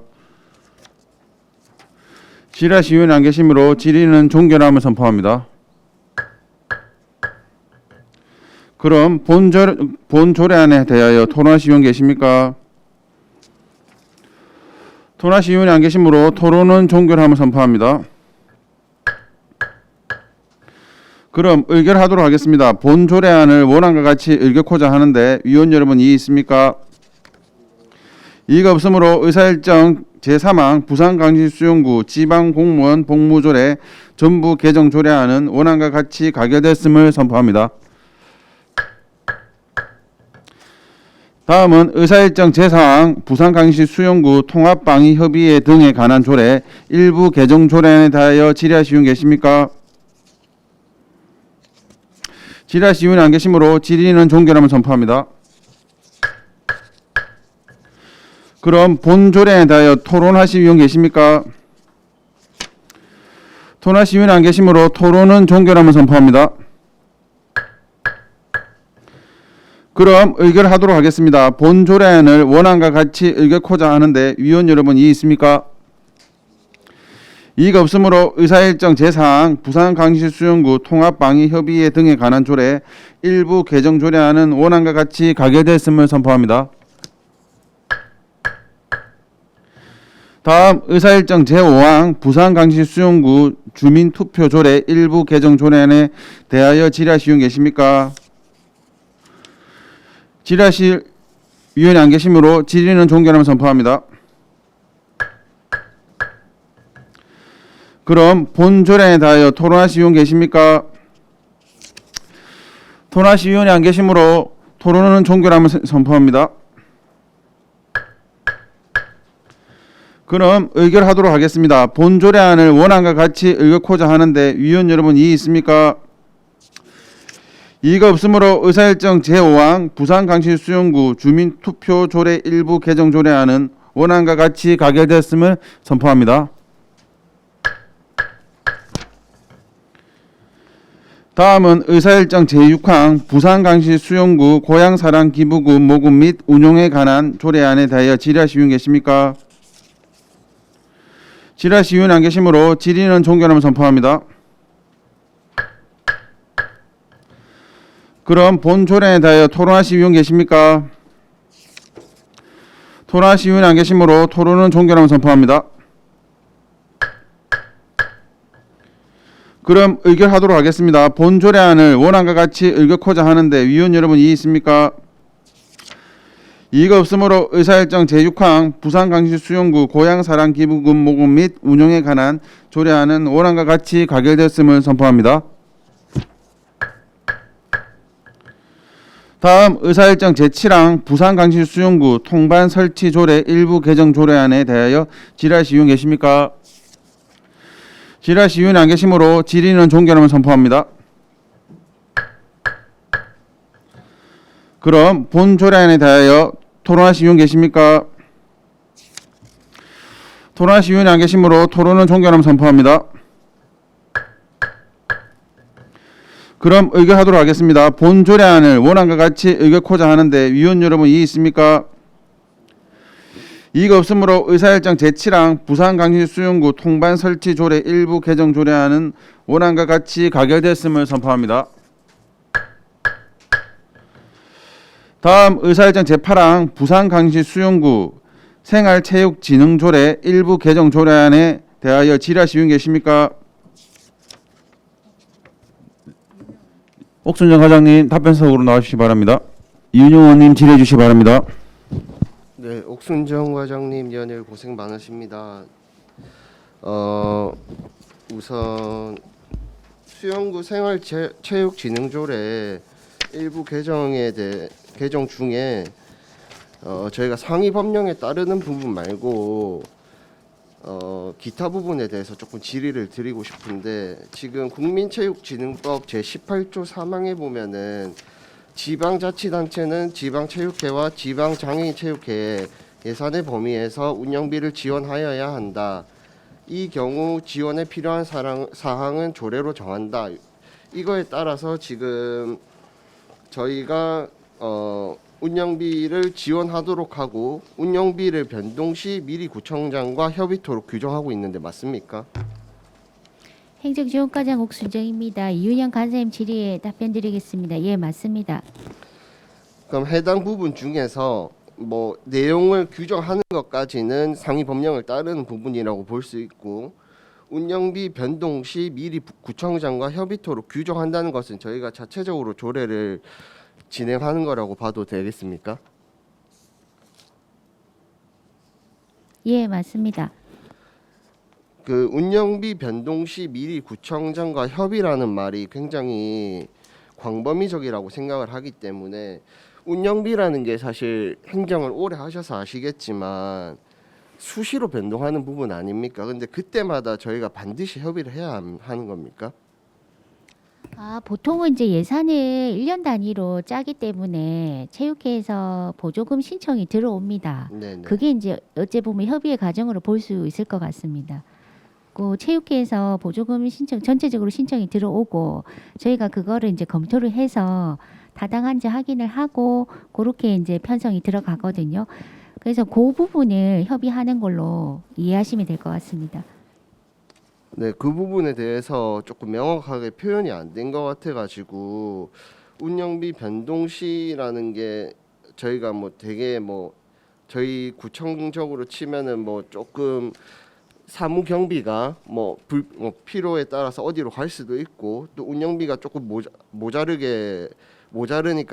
질의하실 의원이 안 계시므로 질의는 종결함을 선포합니다. 그럼 본 조례안에 대하여 토론하실 의원 계십니까? 토론하실 의원이 안 계시므로 토론은 종결함을 선포합니다. 그럼 의결하도록 하겠습니다. 본 조례안을 원안과 같이 의결코자 하는데 위원 여러분 이의 있습니까? 이의가 없으므로 의사일정 제3항 부산광역시 수영구 지방공무원 복무조례 전부 개정 조례안은 원안과 같이 가결됐음을 선포합니다. 다음은 의사일정 제4항 부산광역시 수영구 통합방위협의회 등에 관한 조례 일부 개정 조례안에 대하여 질의하실 의원 계십니까? 질의하실 의원이 안 계시므로 질의는 종결함을 선포합니다. 그럼 본 조례에 대하여 토론하실 의원 계십니까? 토론하실 의원이 안 계시므로 토론은 종결함을 선포합니다. 그럼 의결하도록 하겠습니다. 본 조례안을 원안과 같이 의결코자 하는데 위원 여러분 이의 있습니까? 이의가 없으므로 의사일정 제4항 부산광역시 수영구 통합방위협의회 등에 관한 조례 일부 개정 조례안은 원안과 같이 가결됐음을 선포합니다. 다음 의사일정 제5항 부산광역시 수영구 주민투표조례 일부 개정 조례안에 대하여 질의하실 의원 계십니까? 질의하실 위원이 안 계시므로 질의는 종결하면 선포합니다. 그럼 본 조례에 대하여 토론하실 의원 계십니까? 토론하실 의원이 안 계시므로 토론은 종결하면 선포합니다. 그럼 의결하도록 하겠습니다. 본 조례안을 원안과 같이 의결코자 하는데 위원 여러분 이의 있습니까? 이의가 없으므로 의사일정 제5항 부산광역시 수영구 주민투표조례 일부 개정 조례안은 원안과 같이 가결됐음을 선포합니다. 다음은 의사일정 제6항 부산광역시 수영구 고향사랑기부금 모금 및 운용에 관한 조례안에 대하여 질의하실 의원 계십니까? 질의하실 의원이 안 계시므로 질의는 종결하면 선포합니다. 그럼 본 조례에 대하여 토론하실 의원 계십니까? 토론하실 의원이 안 계시므로 토론은 종결하면 선포합니다. 그럼 의결하도록 하겠습니다. 본 조례안을 원안과 같이 의결코자 하는데 위원 여러분 이의 있습니까? 이의가 없으므로 의사일정 제6항 부산광역시 수영구 고향사랑기부금 모금 및 운용에 관한 조례안은 원안과 같이 가결됐음을 선포합니다. 다음 의사일정 제7항 부산광역시 수영구 통반 설치 조례 일부 개정 조례안에 대하여 질의하실 의원 계십니까? 질의하실 의원이 안 계시므로 질의는 종결하면 선포합니다. 그럼 본 조례안에 대하여 토론하실 의원 계십니까? 토론하실 의원이 안 계시므로 토론은 종결하면 선포합니다. 그럼 의결하도록 하겠습니다. 본 조례안을 원안과 같이 의결코자 하는데 위원 여러분 이의 있습니까? 이의가 없으므로 의사일정 제7항 부산강시 수용구 통반 설치 조례 일부 개정 조례안은 원안과 같이 가결됐음을 선포합니다. 다음 의사일정 제8항 부산강시 수용구 생활체육진흥조례 일부 개정 조례안에 대하여 질의하실 의원 계십니까? 옥순정 과장님 답변석으로 나와주시기 바랍니다. 이윤영 의원님 질의해 주시기 바랍니다. 네, 옥순정 과장님 연일 고생 많으십니다. 우선 수영구 생활체육진흥조례 일부 개정 중에 저희가 상위 법령에 따르는 부분 말고 기타 부분에 대해서 조금 질의를 드리고 싶은데, 지금 국민체육진흥법 제18조 3항에 보면은 지방자치단체는 지방체육회와 지방장애인체육회의 예산의 범위에서 운영비를 지원하여야 한다. 이 경우 지원에 필요한 사항은 조례로 정한다. 이거에 따라서 지금 저희가 운영비를 지원하도록 하고 운영비를 변동 시 미리 구청장과 협의토록 규정하고 있는데 맞습니까? 행정지원과장 옥순정입니다. 이윤영 간사님 질의에 답변드리겠습니다. 예, 맞습니다. 그럼 해당 부분 중에서 뭐 내용을 규정하는 것까지는 상위 법령을 따르는 부분이라고 볼 수 있고, 운영비 변동 시 미리 구청장과 협의토록 규정한다는 것은 저희가 자체적으로 조례를 진행하는 거라고 봐도 되겠습니까? 예, 맞습니다. 그 운영비 변동 시 미리 구청장과 협의라는 말이 굉장히 광범위적이라고 생각을 하기 때문에, 운영비라는 게 사실 행정을 오래 하셔서 아시겠지만 수시로 변동하는 부분 아닙니까? 근데 그때마다 저희가 반드시 협의를 해야 하는 겁니까? 보통은 이제 예산을 1년 단위로 짜기 때문에 체육회에서 보조금 신청이 들어옵니다. 네네. 그게 이제 어째 보면 협의의 과정으로 볼 수 있을 것 같습니다. 그 체육회에서 보조금 신청 전체적으로 신청이 들어오고 저희가 그거를 이제 검토를 해서 타당한지 확인을 하고 그렇게 이제 편성이 들어가거든요. 그래서 그 부분을 협의하는 걸로 이해하시면 될 것 같습니다. 네, 그 부분에 대해서 조금 명확하게 표현이 안 된 것 같아가지고, 운영비 변동 시라는 게 저희가 뭐 되게 뭐 저희 구청적으로 치면은 뭐 조금 사무 경비가 뭐 필요에 따라서 어디로 갈 수도 있고, 또 운영비가 조금 모자르니까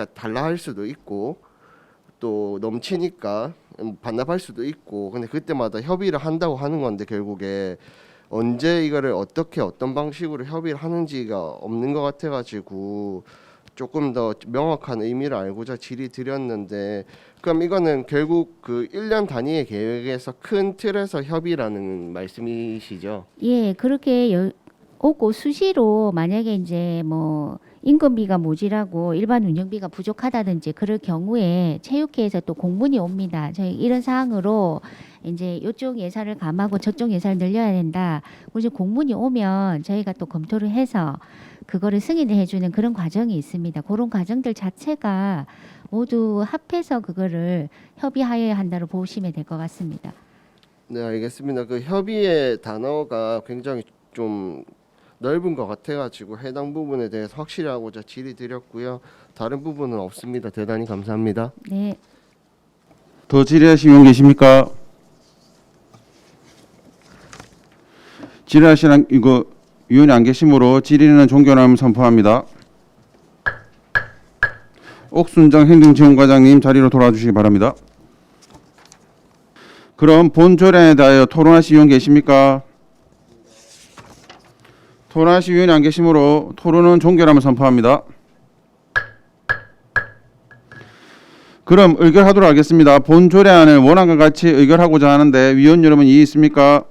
달라 할 수도 있고, 또 넘치니까 반납할 수도 있고, 근데 그때마다 협의를 한다고 하는 건데 결국에 언제 이거를 어떻게 어떤 방식으로 협의를 하는지가 없는 것 같아가지고 조금 더 명확한 의미를 알고자 질의 드렸는데, 그럼 이거는 결국 그 1년 단위의 계획에서 큰 틀에서 협의라는 말씀이시죠? 예, 그렇게 오고 수시로 만약에 이제 뭐 인건비가 모자라고 일반 운영비가 부족하다든지 그럴 경우에 체육회에서 또 공문이 옵니다. 저희 이런 사항으로 이제 이쪽 예산을 감하고 저쪽 예산을 늘려야 된다. 그래서 공문이 오면 저희가 또 검토를 해서 그거를 승인을 해주는 그런 과정이 있습니다. 그런 과정들 자체가 모두 합해서 그거를 협의하여야 한다고 보시면 될 것 같습니다. 네, 알겠습니다. 그 협의의 단어가 굉장히 좀 넓은 것 같아가지고 해당 부분에 대해서 확실히 하고자 질의 드렸고요. 다른 부분은 없습니다. 대단히 감사합니다. 네. 더 질의하실 의원 계십니까? 질의하실 이거 위원이 안 계시므로 질의는 종결함을 선포합니다. 옥순정 행정지원과장님 자리로 돌아주시기 바랍니다. 그럼 본 조례에 대하여 토론하실 의원 계십니까? 토론하실 의원이 안 계시므로 토론은 종결함을 선포합니다. 그럼 의결하도록 하겠습니다. 본 조례안을 원안과 같이 의결하고자 하는데 위원 여러분 이의 있습니까?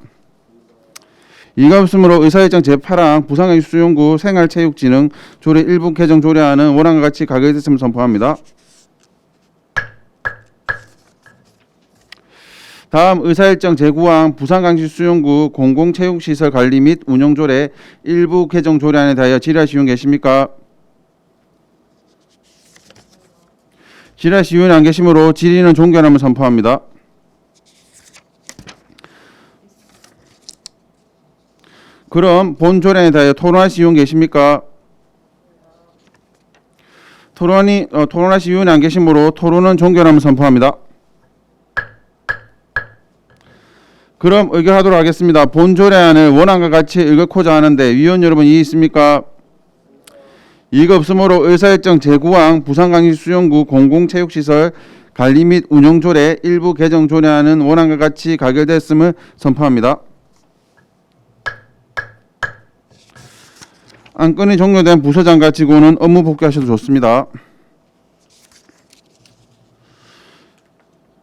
이가 없으므로 의사일정 제8항 부산강시 수용구 생활체육진흥 조례 일부 개정 조례안은 원안과 같이 가결됐음을 선포합니다. 다음 의사일정 제9항 부산강시 수용구 공공체육시설 관리 및 운영조례 일부 개정 조례안에 대하여 질의하실 의원 계십니까? 지라시 위원이 안 계시므로 질의는 종결함을 선포합니다. 그럼 본 조례에 대하여 토론하실 위원 계십니까? 토론하실 위원이 안 계시므로 토론은 종결함을 선포합니다. 그럼 의결하도록 하겠습니다. 본 조례안을 원안과 같이 읽고자 하는데 위원 여러분 이의 있습니까? 이의가 없으므로 의사일정 제9항 부산광역시 수영구 공공체육시설 관리 및 운영조례 일부 개정 조례안은 원안과 같이 가결됐음을 선포합니다. 안건이 종료된 부서장 가지고는 업무 복귀하셔도 좋습니다.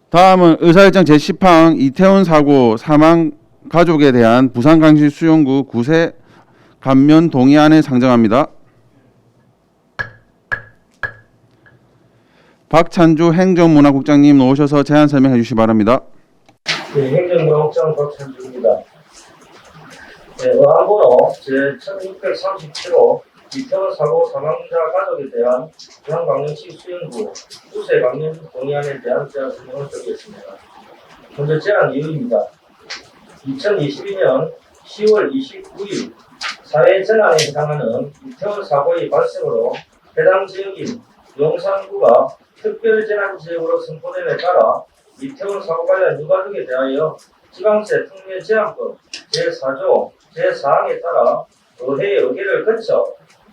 다음은 의사일정 제10항 이태원 사고 사망 가족에 대한 부산광역시 수영구 구세 감면 동의안을 상정합니다. 박찬주 행정문화국장님 오셔서 제안 설명해 주시기 바랍니다. 네, 행정문화국장 박찬주입니다. 네, 의안번호 제1637호 이태원 사고 사망자 가족에 대한 부산광역시 수영구 구세 감면 동의안에 대한 제안 설명을 드리겠습니다. 먼저 제안 이유입니다. 2022년 10월 29일 사회재난에 해당하는 이태원 사고의 발생으로 해당 지역인 용산구가 특별재난지역으로 선포됨에 따라 이태원 사고 관련 유가족에 대하여 지방세 특례 제한법 제4조 제4항에 따라 의회의 의결을 거쳐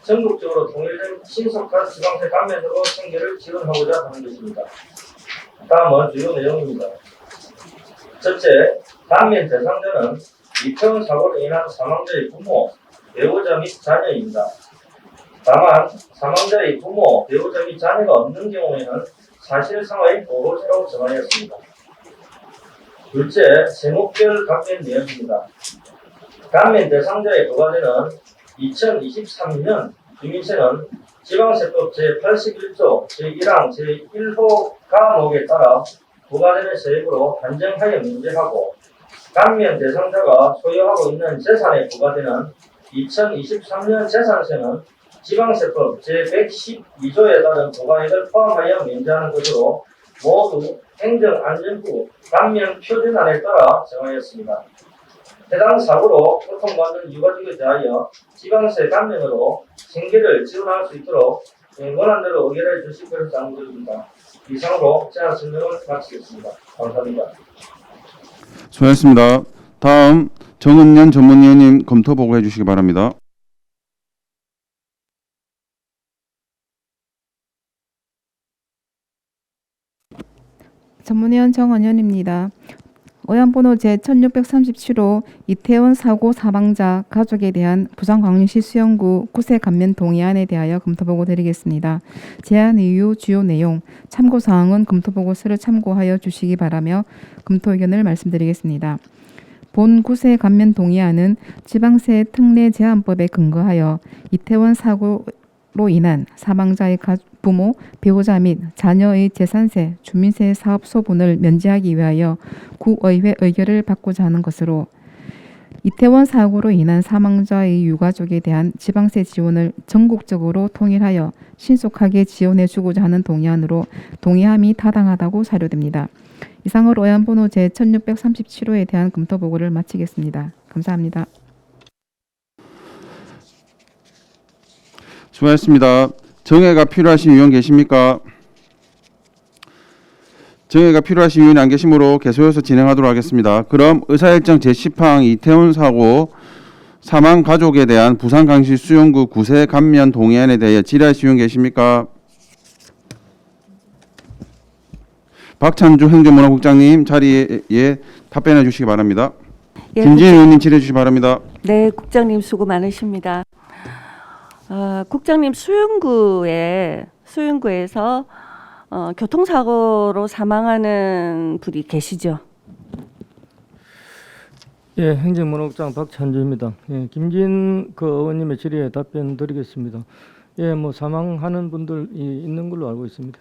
전국적으로 통일된 신속한 지방세 감면으로 생계를 지원하고자 하는 것입니다. 다음은 주요 내용입니다. 첫째, 감면 대상자는 이태원 사고로 인한 사망자의 부모, 배우자 및 자녀입니다. 다만 사망자의 부모, 배우자 및 자녀가 없는 경우에는 사실상의 보호자로 정하였습니다. 둘째, 세목별 감면 내역입니다. 감면 대상자에 부과되는 2023년 주민세는 지방세법 제81조 제1항 제1호 가목에 따라 부과되는 세액으로 한정하여 면제하고 감면 대상자가 소유하고 있는 재산에 부과되는 2023년 재산세는 지방세법 제112조에 따른 부과액을 포함하여 면제하는 것으로 모두 행정안전부 감면 표준안에 따라 정하였습니다. 해당 사고로 고통받는 유가족에 대하여 지방세 감면으로 생계를 지원할 수 있도록 원안대로 의결해 주실 것을 당부드립니다. 이상으로 제안 설명을 마치겠습니다. 감사합니다. 수고하셨습니다. 다음 정은년 전문위원님 검토 보고해 주시기 바랍니다. 전문위원 정원현입니다. 의안번호 제1637호 이태원 사고 사망자 가족에 대한 부산광역시 수영구 구세 감면 동의안에 대하여 검토보고 드리겠습니다. 제안 이유, 주요 내용, 참고사항은 검토보고서를 참고하여 주시기 바라며 검토 의견을 말씀드리겠습니다. 본 구세 감면 동의안은 지방세 특례 제한법에 근거하여 이태원 사고로 인한 사망자의 부모, 배우자 및 자녀의 재산세, 주민세 사업 소분을 면제하기 위하여 구의회 의결을 받고자 하는 것으로 이태원 사고로 인한 사망자의 유가족에 대한 지방세 지원을 전국적으로 통일하여 신속하게 지원해 주고자 하는 동의안으로 동의함이 타당하다고 사료됩니다. 이상으로 의안번호 제1637호에 대한 검토 보고를 마치겠습니다. 감사합니다. 수고하셨습니다. 정해가 필요하신 위원 계십니까? 정해가 필요하신 위원이 안 계시므로 계속해서 진행하도록 하겠습니다. 그럼 의사일정 제10항 이태원 사고 사망 가족에 대한 부산광역시 수영구 구세 감면 동의안에 대해 질의하실 위원 계십니까? 박찬주 행정문화국장님 자리에 답변해 주시기 바랍니다. 예, 김진희 의원님 질의해 주시기 바랍니다. 네, 국장님 수고 많으십니다. 국장님 수영구에서 교통사고로 사망하는 분이 계시죠? 예, 행정문화국장 박찬주입니다. 예, 김진 의원님의 질의에 답변 드리겠습니다. 예, 사망하는 분들이 있는 걸로 알고 있습니다.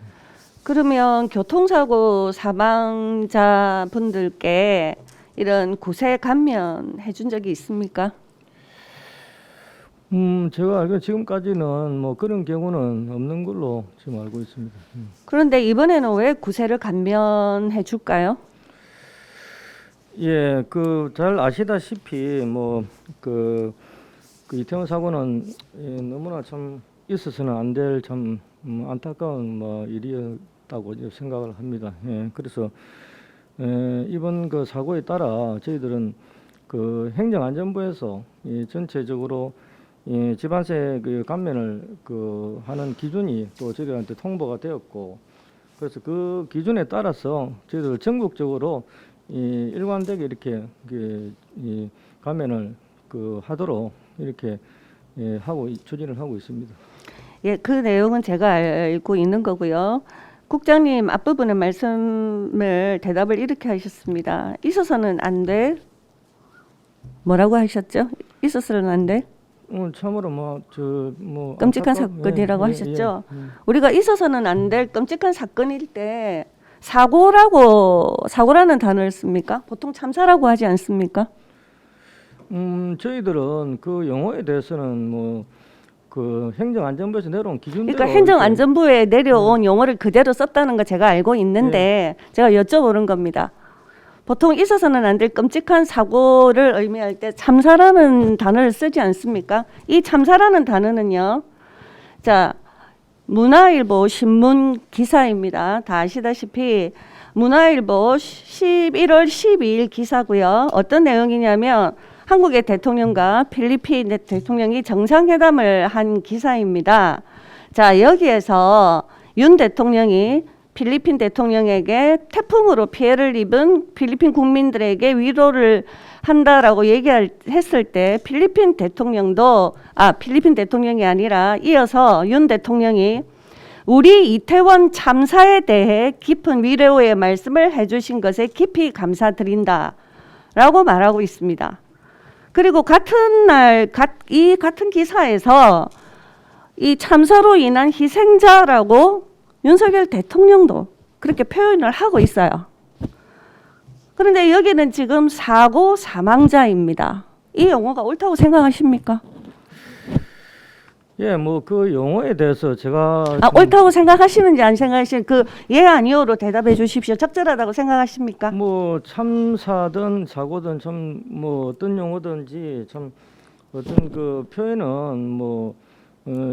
그러면 교통사고 사망자 분들께 이런 구세 감면 해준 적이 있습니까? 제가 알기로 지금까지는 뭐 그런 경우는 없는 걸로 지금 알고 있습니다. 그런데 이번에는 왜 구세를 감면해 줄까요? 예, 그 잘 아시다시피 그 이태원 사고는 너무나 참 있어서는 안 될 참 안타까운 일이었다고 생각을 합니다. 예, 그래서 이번 그 사고에 따라 저희들은 그 행정안전부에서 전체적으로 집안세 그 감면을 그 하는 기준이 또 저희들한테 통보가 되었고, 그래서 그 기준에 따라서 저희들 전국적으로 일관되게 이렇게 이 감면을 그 하도록 이렇게 추진을 하고 있습니다. 예, 그 내용은 제가 알고 있는 거고요. 국장님 앞부분의 말씀을 대답을 이렇게 하셨습니다. 있어서는 안 돼. 뭐라고 하셨죠? 있어서는 안 돼. 참으로 끔찍한 안타까운- 사건이라고 예, 하셨죠. 예. 우리가 있어서는 안 될 끔찍한 사건일 때 사고라는 단어를 씁니까? 보통 참사라고 하지 않습니까? 저희들은 그 용어에 대해서는 그 행정안전부에서 내려온 기준대로 그러니까 행정안전부에 내려온 용어를 그대로 썼다는 거 제가 알고 있는데 제가 여쭤보는 겁니다. 보통 있어서는 안 될 끔찍한 사고를 의미할 때 참사라는 단어를 쓰지 않습니까? 이 참사라는 단어는요. 자, 문화일보 신문 기사입니다. 다 아시다시피 문화일보 11월 12일 기사고요. 어떤 내용이냐면 한국의 대통령과 필리핀 대통령이 정상회담을 한 기사입니다. 자, 여기에서 윤 대통령이 필리핀 대통령에게 태풍으로 피해를 입은 필리핀 국민들에게 위로를 한다라고 얘기했을 때 필리핀 대통령이 아니라 이어서 윤 대통령이 우리 이태원 참사에 대해 깊은 위로의 말씀을 해주신 것에 깊이 감사드린다라고 말하고 있습니다. 그리고 같은 날 이 같은 기사에서 이 참사로 인한 희생자라고 윤석열 대통령도 그렇게 표현을 하고 있어요. 그런데 여기는 지금 사고 사망자입니다. 이 용어가 옳다고 생각하십니까? 예, 그 용어에 대해서 제가 옳다고 생각하시는지 안 생각하시는지 예 아니오로 대답해 주십시오. 적절하다고 생각하십니까? 참사든 사고든 참 어떤 용어든지 참 어떤 그 표현은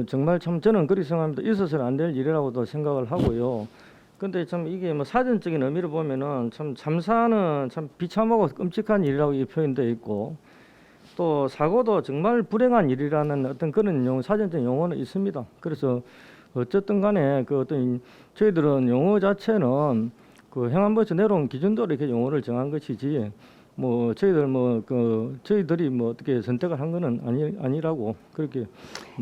정말 참 저는 그렇게 생각합니다. 있어서는 안 될 일이라고도 생각을 하고요. 근데 참 이게 사전적인 의미를 보면은 참 참사는 참 비참하고 끔찍한 일이라고 표현되어 있고, 또 사고도 정말 불행한 일이라는 어떤 그런 사전적 용어는 있습니다. 그래서 어쨌든 간에 저희들은 용어 자체는 그 행안부에서 내려온 기준대로 이렇게 용어를 정한 것이지 저희들이 어떻게 선택을 한 거는 아니라고 그렇게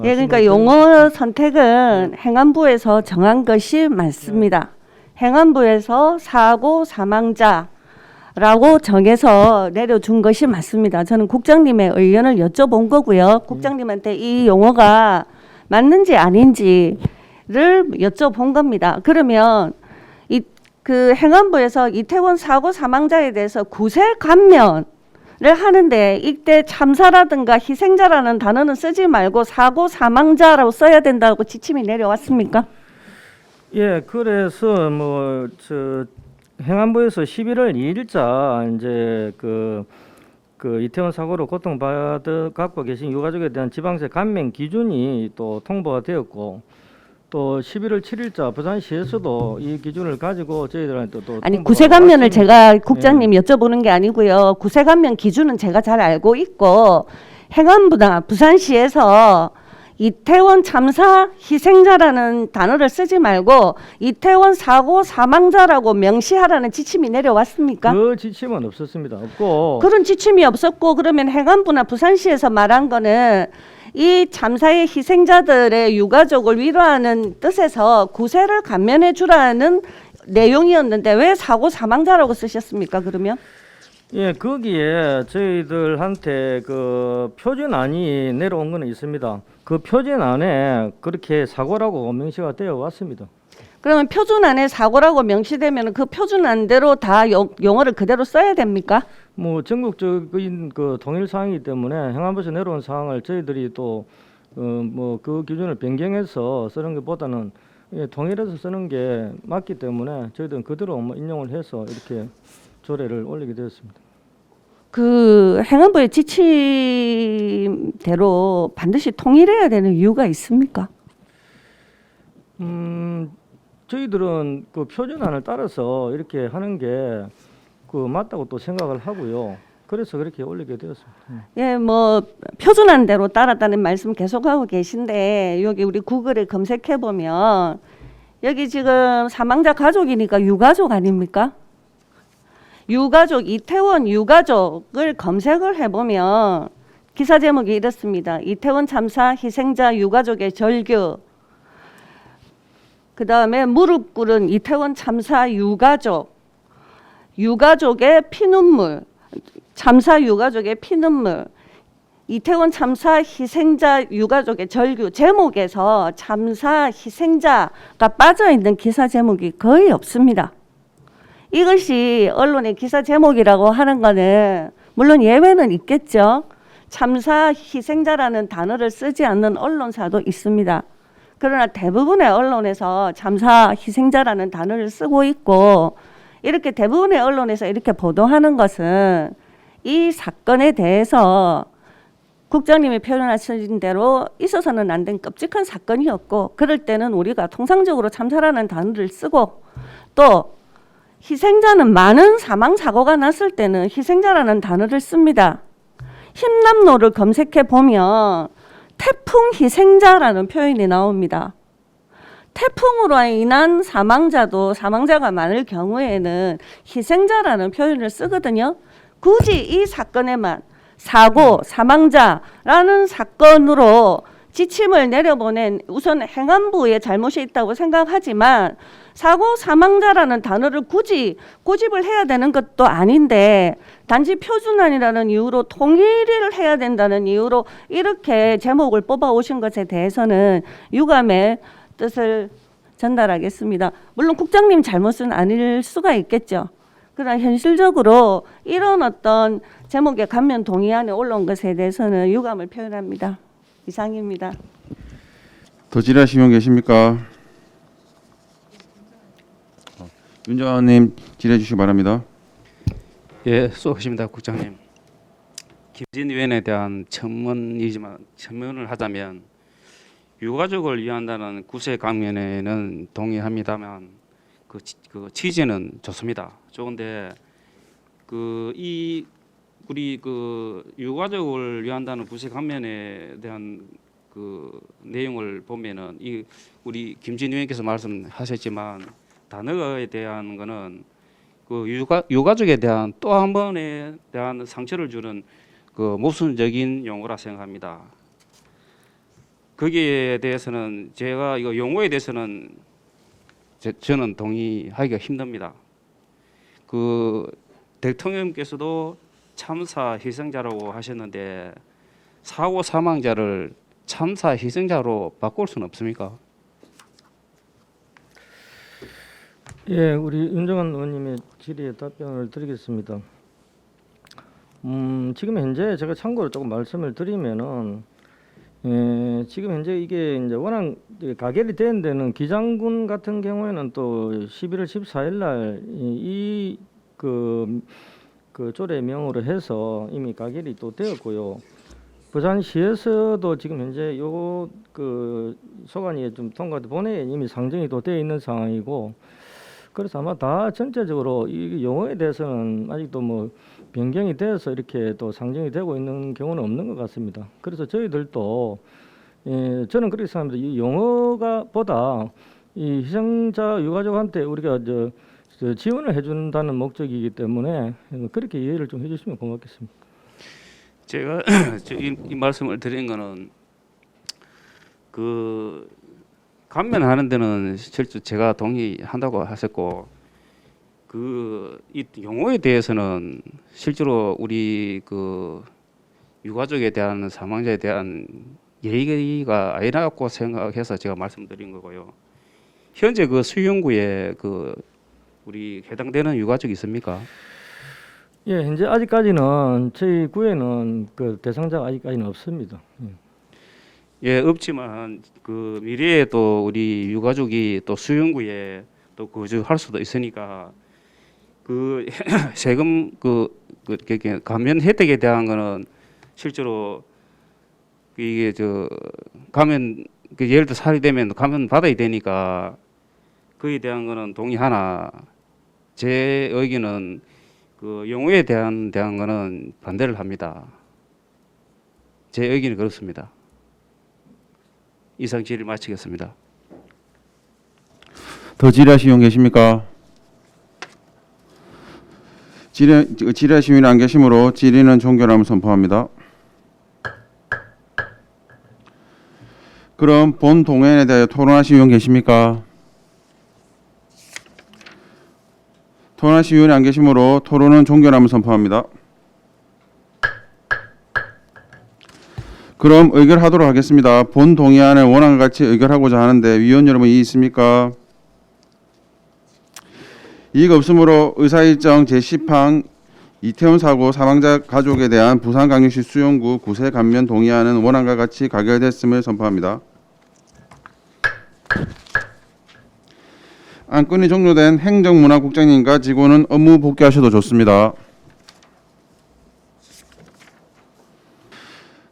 예, 그러니까 용어 선택은 행안부에서 정한 것이 맞습니다. 행안부에서 사고 사망자라고 정해서 내려준 것이 맞습니다. 저는 국장님의 의견을 여쭤본 거고요. 국장님한테 이 용어가 맞는지 아닌지를 여쭤본 겁니다. 그러면 그 행안부에서 이태원 사고 사망자에 대해서 구세 감면을 하는데 이때 참사라든가 희생자라는 단어는 쓰지 말고 사고 사망자라고 써야 된다고 지침이 내려왔습니까? 예, 그래서 행안부에서 11월 2일자 이제 그 이태원 사고로 고통받고 계신 유가족에 대한 지방세 감면 기준이 또 통보가 되었고, 또 11월 7일자 부산시에서도 이 기준을 가지고 저희들한테 또 구세 감면을 제가 국장님 여쭤보는 게 아니고요. 구세 감면 기준은 제가 잘 알고 있고 행안부나 부산시에서 이태원 참사 희생자라는 단어를 쓰지 말고 이태원 사고 사망자라고 명시하라는 지침이 내려왔습니까? 그 지침은 없었습니다. 없고 그런 지침이 없었고, 그러면 행안부나 부산시에서 말한 거는 이 참사의 희생자들의 유가족을 위로하는 뜻에서 구세를 감면해 주라는 내용이었는데 왜 사고 사망자라고 쓰셨습니까? 그러면? 예, 거기에 저희들한테 그 표준안이 내려온 거는 있습니다. 그 표준안에 그렇게 사고라고 명시가 되어 왔습니다. 그러면 표준안에 사고라고 명시되면 그 표준안대로 다 용어를 그대로 써야 됩니까? 전국적인 그 통일 사항이기 때문에 행안부에서 내려온 사항을 저희들이 또 뭐 그 기준을 변경해서 쓰는 것보다는 통일해서 쓰는 게 맞기 때문에 저희들은 그대로 뭐 인용을 해서 이렇게 조례를 올리게 되었습니다. 그 행안부의 지침대로 반드시 통일해야 되는 이유가 있습니까? 저희들은 그 표준안을 따라서 이렇게 하는 게 그 맞다고 또 생각을 하고요. 그래서 그렇게 올리게 되었습니다. 예, 뭐 표준안대로 따랐다는 말씀 계속하고 계신데 여기 우리 구글에 검색해 보면 여기 지금 사망자 가족이니까 유가족 아닙니까? 유가족 이태원 유가족을 검색을 해보면 기사 제목이 이렇습니다. 이태원 참사 희생자 유가족의 절규. 그 다음에 무릎 꿇은 이태원 참사 유가족의 피눈물, 참사 유가족의 피눈물, 이태원 참사 희생자 유가족의 절규 제목에서 참사 희생자가 빠져 있는 기사 제목이 거의 없습니다. 이것이 언론의 기사 제목이라고 하는 거는 물론 예외는 있겠죠. 참사 희생자라는 단어를 쓰지 않는 언론사도 있습니다. 그러나 대부분의 언론에서 참사 희생자라는 단어를 쓰고 있고 이렇게 대부분의 언론에서 이렇게 보도하는 것은 이 사건에 대해서 국장님이 표현하신 대로 있어서는 안 된 끔찍한 사건이었고 그럴 때는 우리가 통상적으로 참사라는 단어를 쓰고 또 희생자는 많은 사망 사고가 났을 때는 희생자라는 단어를 씁니다. 흰남노를 검색해 보면 태풍 희생자라는 표현이 나옵니다. 태풍으로 인한 사망자가 많을 경우에는 희생자라는 표현을 쓰거든요. 굳이 이 사건에만 사고, 사망자라는 사건으로 지침을 내려보낸 우선 행안부의 잘못이 있다고 생각하지만 사고, 사망자라는 단어를 굳이 고집을 해야 되는 것도 아닌데 단지 표준안이라는 이유로 통일을 해야 된다는 이유로 이렇게 제목을 뽑아오신 것에 대해서는 유감의 뜻을 전달하겠습니다. 물론 국장님 잘못은 아닐 수가 있겠죠. 그러나 현실적으로 이런 어떤 제목의 감면 동의안에 올라온 것에 대해서는 유감을 표현합니다. 이상입니다. 더 질의하시면 계십니까? 윤정환님 질의해 주시기 바랍니다. 예, 수고하십니다, 국장님. 김진 의원에 대한 첨언을 하자면 유가족을 위한다는 구세 강면에는 동의합니다만 그 취지는 좋습니다. 좋은데 우리 유가족을 위한다는 구세 강면에 대한 그 내용을 보면은 우리 김진 의원께서 말씀하셨지만 단어에 대한 거는 그 유가족에 대한 또 한 번에 대한 상처를 주는 그 모순적인 용어라 생각합니다. 거기에 대해서는 제가 이거 용어에 대해서는 저는 동의하기가 힘듭니다. 그 대통령께서도 참사 희생자라고 하셨는데 사고 사망자를 참사 희생자로 바꿀 수는 없습니까? 예, 우리 윤정환 의원님의 질의에 답변을 드리겠습니다. 지금 현재 제가 참고로 조금 말씀을 드리면은 지금 현재 이게 이제 워낙 가결이 된 데는 기장군 같은 경우에는 또 11월 14일 날 그 조례명으로 해서 이미 가결이 또 되었고요. 부산시에서도 지금 현재 요 그 소관위에 좀 통과돼 본회의에 이미 상정이 또 되어 있는 상황이고, 그래서 아마 다 전체적으로 이 용어에 대해서는 아직도 뭐 변경이 돼서 이렇게 또 상정이 되고 있는 경우는 없는 것 같습니다. 그래서 저희들도 저는 그렇게 생각합니다. 이 용어가 보다 이 희생자 유가족한테 우리가 지원을 해준다는 목적이기 때문에 그렇게 이해를 좀 해주시면 고맙겠습니다. 제가 이 말씀을 드린 거는 그 감면하는 데는 실제 제가 동의한다고 하셨고 이 용어에 대해서는 실제로 우리 그 유가족에 대한 사망자에 대한 예의가 아니라고 생각해서 제가 말씀드린 거고요. 현재 그 수용구에 우리 해당되는 유가족이 있습니까? 예, 현재 아직까지는 저희 구에는 그 대상자가 아직까지는 없습니다. 예, 없지만 그 미래에 또 우리 유가족이 또 수용구에 또 거주할 수도 있으니까 그 세금 감면 혜택에 대한 거는 실제로 이게 가면 예를 들어 살이 되면 가면 받아야 되니까 그에 대한 거는 동의하나 제 의견은 그 용어에 대한 거는 반대를 합니다. 제 의견이 그렇습니다. 이상 질의 마치겠습니다. 더 질의하실 분 계십니까? 질의하실 분이 안 계시므로 질의는 종결함을 선포합니다. 그럼 본 동의안에 대하여 토론하실 분 계십니까? 토론하실 위원이 안 계시므로 토론은 종결함을 선포합니다. 그럼 의결하도록 하겠습니다. 본 동의안을 원안과 같이 의결하고자 하는데 위원 여러분 이의 있습니까? 이의가 없으므로 의사일정 제10항 이태원 사고 사망자 가족에 대한 부산광역시 수용구 구세 감면 동의안은 원안과 같이 가결됐음을 선포합니다. 안건이 종료된 행정문화국장님과 직원은 업무 복귀하셔도 좋습니다.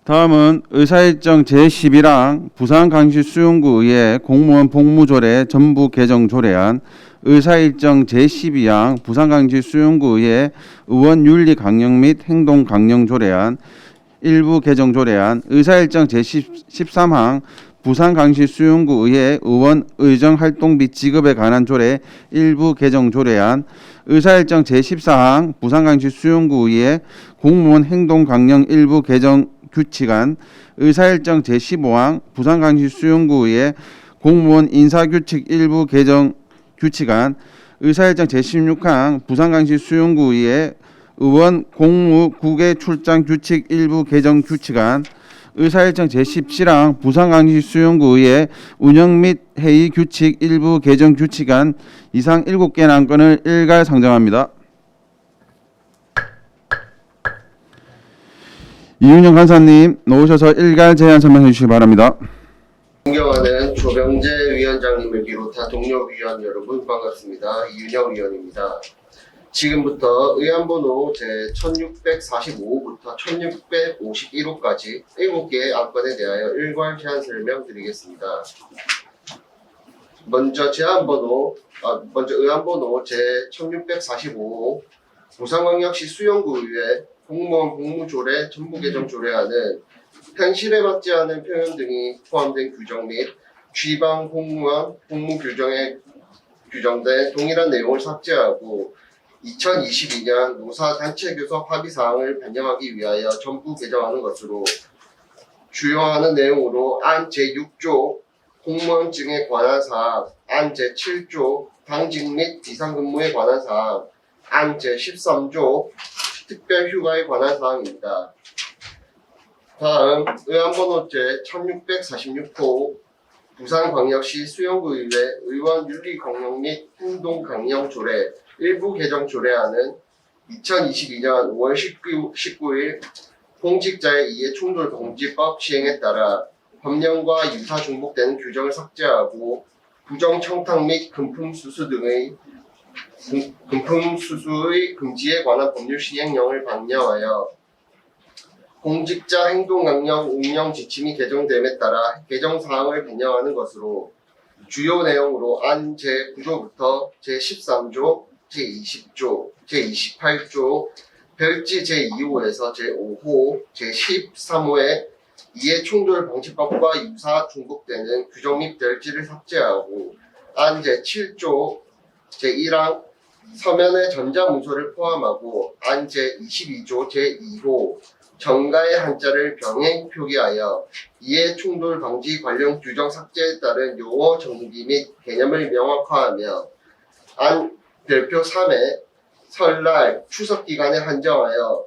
다음은 의사일정 제11항 부산광역시 수용구의회 공무원 복무조례 전부 개정 조례안, 의사일정 제12항 부산광역시 수용구의회 의원 윤리 강령 및 행동 강령 조례안 일부 개정 조례안, 의사일정 제13항 부산광역시 수용구의회 의원 의정 활동 및 직업에 관한 조례 일부 개정 조례안, 의사일정 제14항 부산광역시 수용구의회 공무원 행동 강령 일부 개정 규칙안, 의사일정 제15항 부산광역시 수용구의회 공무원 인사규칙 일부 개정 규칙안, 의사일정 제16항 부산광역시 수용구의회 의원 공무 국외 출장 규칙 일부 개정 규칙안, 의사일정 제17항 부산광역시 수용구의회 운영 및 회의 규칙 일부 개정 규칙안 이상 7개 안건을 일괄 상정합니다. 이윤영 간사님 나오셔서 일괄 제안 설명해 주시기 바랍니다. 존경하는 조병재 위원장님을 비롯한 동료 위원 여러분 반갑습니다. 이윤영 위원입니다. 지금부터 의안번호 제1645호부터 1651호까지 7개의 안건에 대하여 일괄 제안 설명드리겠습니다. 먼저 의안번호 제1645호 부산광역시 수용구의회 공무원 복무조례 전부 개정 조례안은 현실에 맞지 않은 표현 등이 포함된 규정 및 지방 공무원 복무 규정에 규정된 동일한 내용을 삭제하고 2022년 노사단체교섭 합의사항을 반영하기 위하여 전부 개정하는 것으로 주요하는 내용으로 안 제6조 공무원증에 관한 사항, 안 제7조 당직 및 비상근무에 관한 사항, 안 제13조 특별휴가에 관한 사항입니다. 다음 의안번호 제1646호 부산광역시 수용구의회 의원 윤리 강령 및 행동 강령 조례 일부 개정 조례안은 2022년 5월 19일 공직자의 이해 충돌 방지법 시행에 따라 법령과 유사 중복되는 규정을 삭제하고 부정 청탁 및 금품 수수의 금지에 관한 법률 시행령을 방영하여 공직자 행동강령 운영 지침이 개정됨에 따라 개정 사항을 변경하는 것으로 주요 내용으로 안 제9조부터 제13조, 제20조, 제28조, 별지 제2호에서 제5호, 제13호의 이해충돌 방지법과 유사 중복되는 규정 및 별지를 삭제하고 안 제7조, 제1항 서면의 전자문서를 포함하고 안 제22조 제2호 정가의 한자를 병행 표기하여 이해충돌 방지 관련 규정 삭제에 따른 용어 정비 및 개념을 명확화하며 안 별표 3에 설날, 추석 기간에 한정하여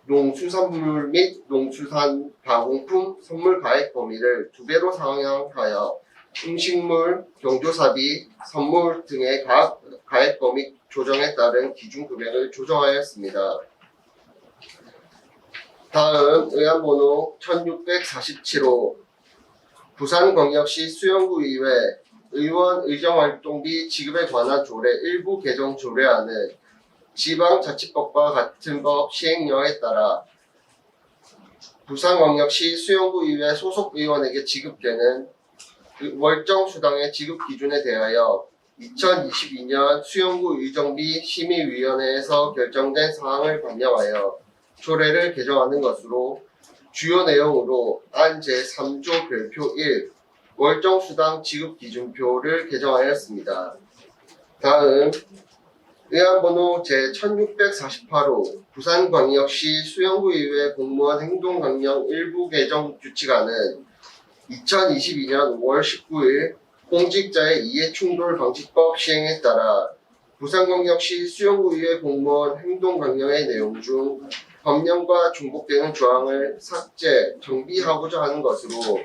농수산물 및 농수산 가공품 선물 가액 범위를 2배로 상향하여 음식물, 경조사비, 선물 등의 가액 범위 조정에 따른 기준 금액을 조정하였습니다. 다음 의안번호 1647호 부산광역시 수영구의회 의원 의정활동비 지급에 관한 조례 일부 개정 조례안은 지방자치법과 같은 법 시행령에 따라 부산광역시 수영구의회 소속 의원에게 지급되는 월정 수당의 지급 기준에 대하여 2022년 수영구 의정비 심의위원회에서 결정된 사항을 반영하여 조례를 개정하는 것으로 주요 내용으로 안 제3조 별표 1 월정 수당 지급 기준표를 개정하였습니다. 다음 의안번호 제1648호 부산광역시 수영구의회 공무원 행동강령 일부 개정 규칙안은 2022년 5월 19일 공직자의 이해충돌 방지법 시행에 따라 부산광역시 수영구의회 공무원 행동강령의 내용 중 법령과 중복되는 조항을 삭제, 정비하고자 하는 것으로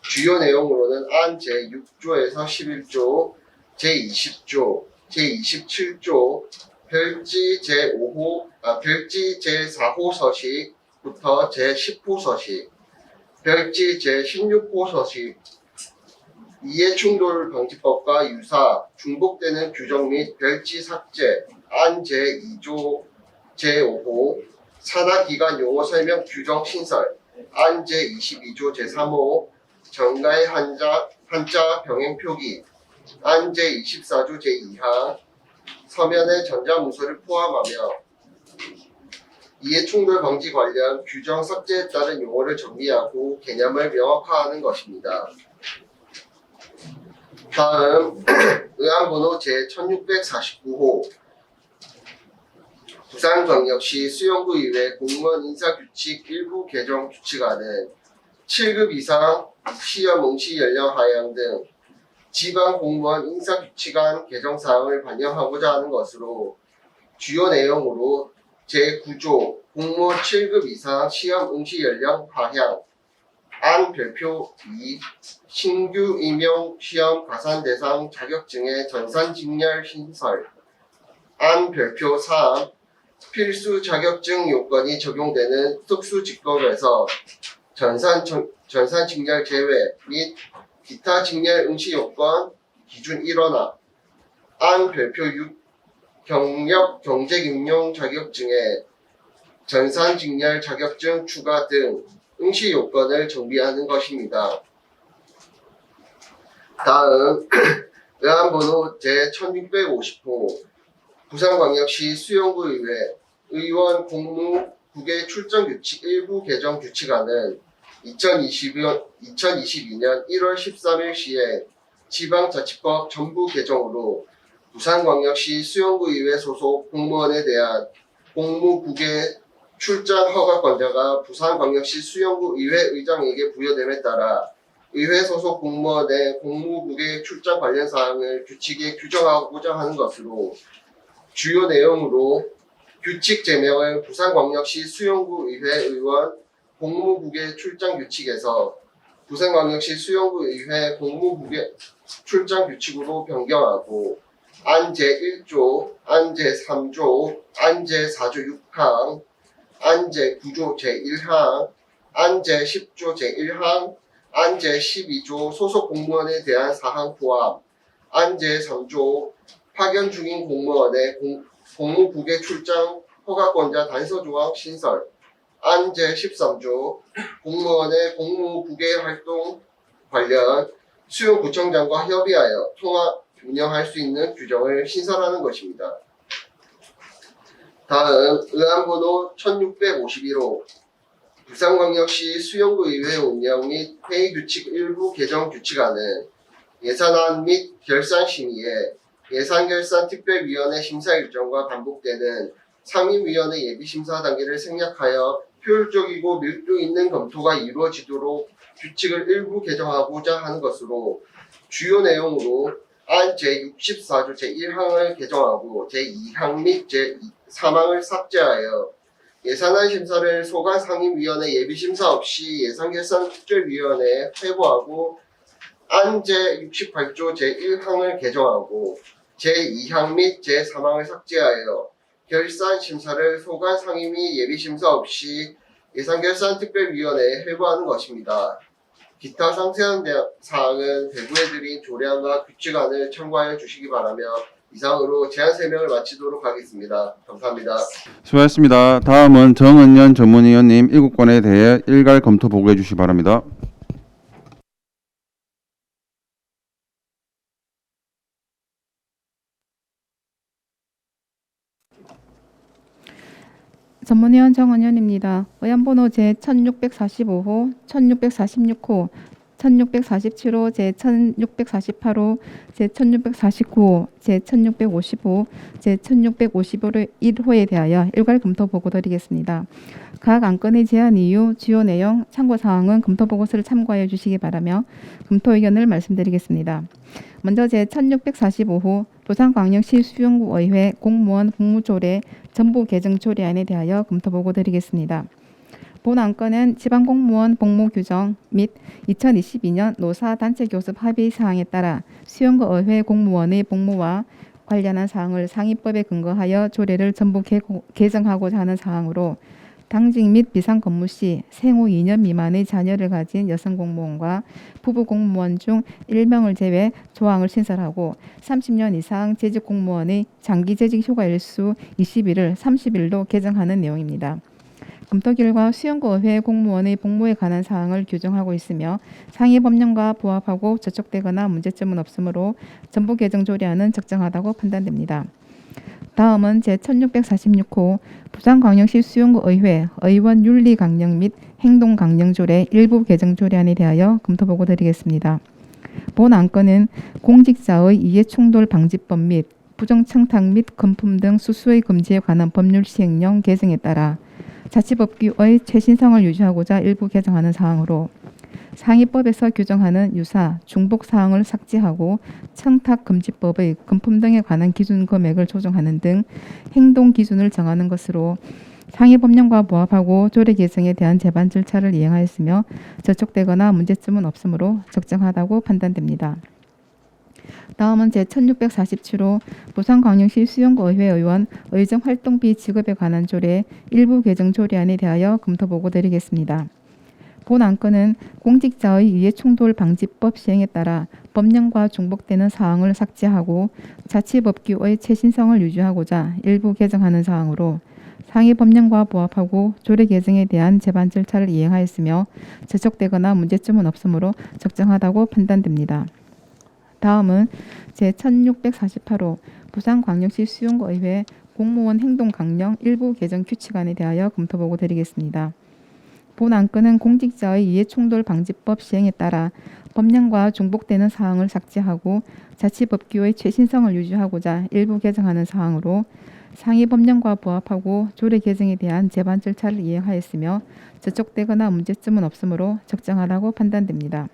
주요 내용으로는 안 제6조에서 11조, 제20조, 제27조, 별지 제4호 서식부터 제10호 서식, 별지 제16호 서식, 이해충돌 방지법과 유사 중복되는 규정 및 별지 삭제, 안 제2조 제5호, 산하기관 용어 설명 규정 신설, 안 제22조 제3호, 정가의 한자 병행 표기, 안 제24조 제2항, 서면의 전자문서를 포함하며 이해충돌 방지 관련 규정 삭제에 따른 용어를 정리하고 개념을 명확화하는 것입니다. 다음 의안번호 제1649호 부산광역시 수영구의회 공무원 인사규칙 일부 개정 규칙안은 7급 이상 시험 응시 연령 하향 등 지방 공무원 인사규칙안 개정 사항을 반영하고자 하는 것으로 주요 내용으로 제9조 공무원 7급 이상 시험 응시 연령 하향, 안 별표 2 신규 임용 시험 가산 대상 자격증의 전산직렬 신설, 안 별표 3 필수 자격증 요건이 적용되는 특수 직업에서 전산직렬 제외 및 기타 직렬 응시 요건 기준 1원화, 안 별표 6 경력 경제임용 자격증에 전산직렬 자격증 추가 등 응시 요건을 정비하는 것입니다. 다음 의안번호 제1650호 부산광역시 수영구의회 의원 공무 국외 출정 규칙 일부 개정 규칙안은 2022년 1월 13일 시에 지방자치법 전부 개정으로 부산광역시 수영구의회 소속 공무원에 대한 공무국외 출장 허가 권자가 부산광역시 수영구의회 의장에게 부여됨에 따라 의회 소속 공무원의 공무국외 출장 관련 사항을 규칙에 규정하고자 하는 것으로 주요 내용으로 규칙 제명을 부산광역시 수영구의회 의원 공무국외 출장 규칙에서 부산광역시 수영구의회 공무국외 출장 규칙으로 변경하고 안 제1조, 안 제3조, 안 제4조 6항, 안 제9조 제1항, 안 제10조 제1항, 안 제12조 소속 공무원에 대한 사항 포함, 안 제3조 파견 중인 공무원의 공무국외 출장 허가권자 단서조항 신설, 안 제13조 공무원의 공무국외 활동 관련 수요구청장과 협의하여 통합 운영할 수 있는 규정을 신설하는 것입니다. 다음 의안번호 1651호 부산광역시 수영구의회 운영 및 회의규칙 일부 개정 규칙안은 예산안 및 결산 심의에 예산결산특별위원회 심사 일정과 반복되는 상임위원회 예비심사 단계를 생략하여 효율적이고 밀도 있는 검토가 이루어지도록 규칙을 일부 개정하고자 하는 것으로 주요 내용으로 안 제64조 제1항을 개정하고 제2항 및 제3항을 삭제하여 예산안 심사를 소관 상임위원회 예비심사 없이 예산결산특별위원회에 회부하고 안 제68조 제1항을 개정하고 제2항 및 제3항을 삭제하여 결산 심사를 소관 상임위 예비심사 없이 예산결산특별위원회에 회부하는 것입니다. 기타 상세한 사항은 배부해드린 조례안과 규칙안을 참고하여 주시기 바라며 이상으로 제안 설명을 마치도록 하겠습니다. 감사합니다. 수고하셨습니다. 다음은 정은연 전문위원님 7건에 대해 일괄 검토 보고해 주시기 바랍니다. 전문위원 정은연입니다. 의안번호 제1645호, 1646호, 1647호, 제1648호, 제1649호, 제1655, 제1655호에 대하여 일괄 검토 보고 드리겠습니다. 각 안건의 제안 이유, 주요 내용, 참고 사항은 검토 보고서를 참고하여 주시기 바라며 검토 의견을 말씀드리겠습니다. 먼저 제1645호 부산광역시 수영구의회 공무원 공무조례 전부 개정 조례안에 대하여 검토 보고 드리겠습니다. 본 안건은 지방공무원 복무 규정 및 2022년 노사단체교섭 합의 사항에 따라 수영구의회 공무원의 복무와 관련한 사항을 상위법에 근거하여 조례를 전부 개정하고자 하는 사항으로 당직 및 비상 근무 시 생후 2년 미만의 자녀를 가진 여성 공무원과 부부 공무원 중 1명을 제외 조항을 신설하고 30년 이상 재직 공무원의 장기 재직 휴가 일수 20일을 30일로 개정하는 내용입니다. 검토 결과 수영구의회 공무원의 복무에 관한 사항을 규정하고 있으며 상위 법령과 부합하고 저촉되거나 문제점은 없으므로 전부 개정 조례안은 적정하다고 판단됩니다. 다음은 제1646호 부산광역시 수영구의회 의원 윤리 강령 및 행동 강령 조례 일부 개정 조례안에 대하여 검토 보고 드리겠습니다. 본 안건은 공직자의 이해충돌 방지법 및 부정청탁 및 금품 등 수수의 금지에 관한 법률 시행령 개정에 따라 자치법규의 최신성을 유지하고자 일부 개정하는 사항으로 상위법에서 규정하는 유사, 중복 사항을 삭제하고 청탁금지법의 금품 등에 관한 기준 금액을 조정하는 등 행동 기준을 정하는 것으로 상위 법령과 부합하고 조례 개정에 대한 제반 절차를 이행하였으며 저촉되거나 문제점은 없으므로 적정하다고 판단됩니다. 다음은 제1647호 부산광역시 수영구의회 의원 의정활동비 지급에 관한 조례 일부 개정 조례안에 대하여 검토 보고 드리겠습니다. 본 안건은 공직자의 이해충돌 방지법 시행에 따라 법령과 중복되는 사항을 삭제하고 자치법규의 최신성을 유지하고자 일부 개정하는 사항으로 상위 법령과 부합하고 조례 개정에 대한 제반 절차를 이행하였으며 저촉되거나 문제점은 없으므로 적정하다고 판단됩니다. 다음은 제1648호 부산광역시 수영구의회 공무원 행동 강령 일부 개정 규칙안에 대하여 검토 보고 드리겠습니다. 본 안건은 공직자의 이해충돌 방지법 시행에 따라 법령과 중복되는 사항을 삭제하고 자치법규의 최신성을 유지하고자 일부 개정하는 사항으로 상위 법령과 부합하고 조례 개정에 대한 제반 절차를 이행하였으며 저촉되거나 문제점은 없으므로 적정하다고 판단됩니다.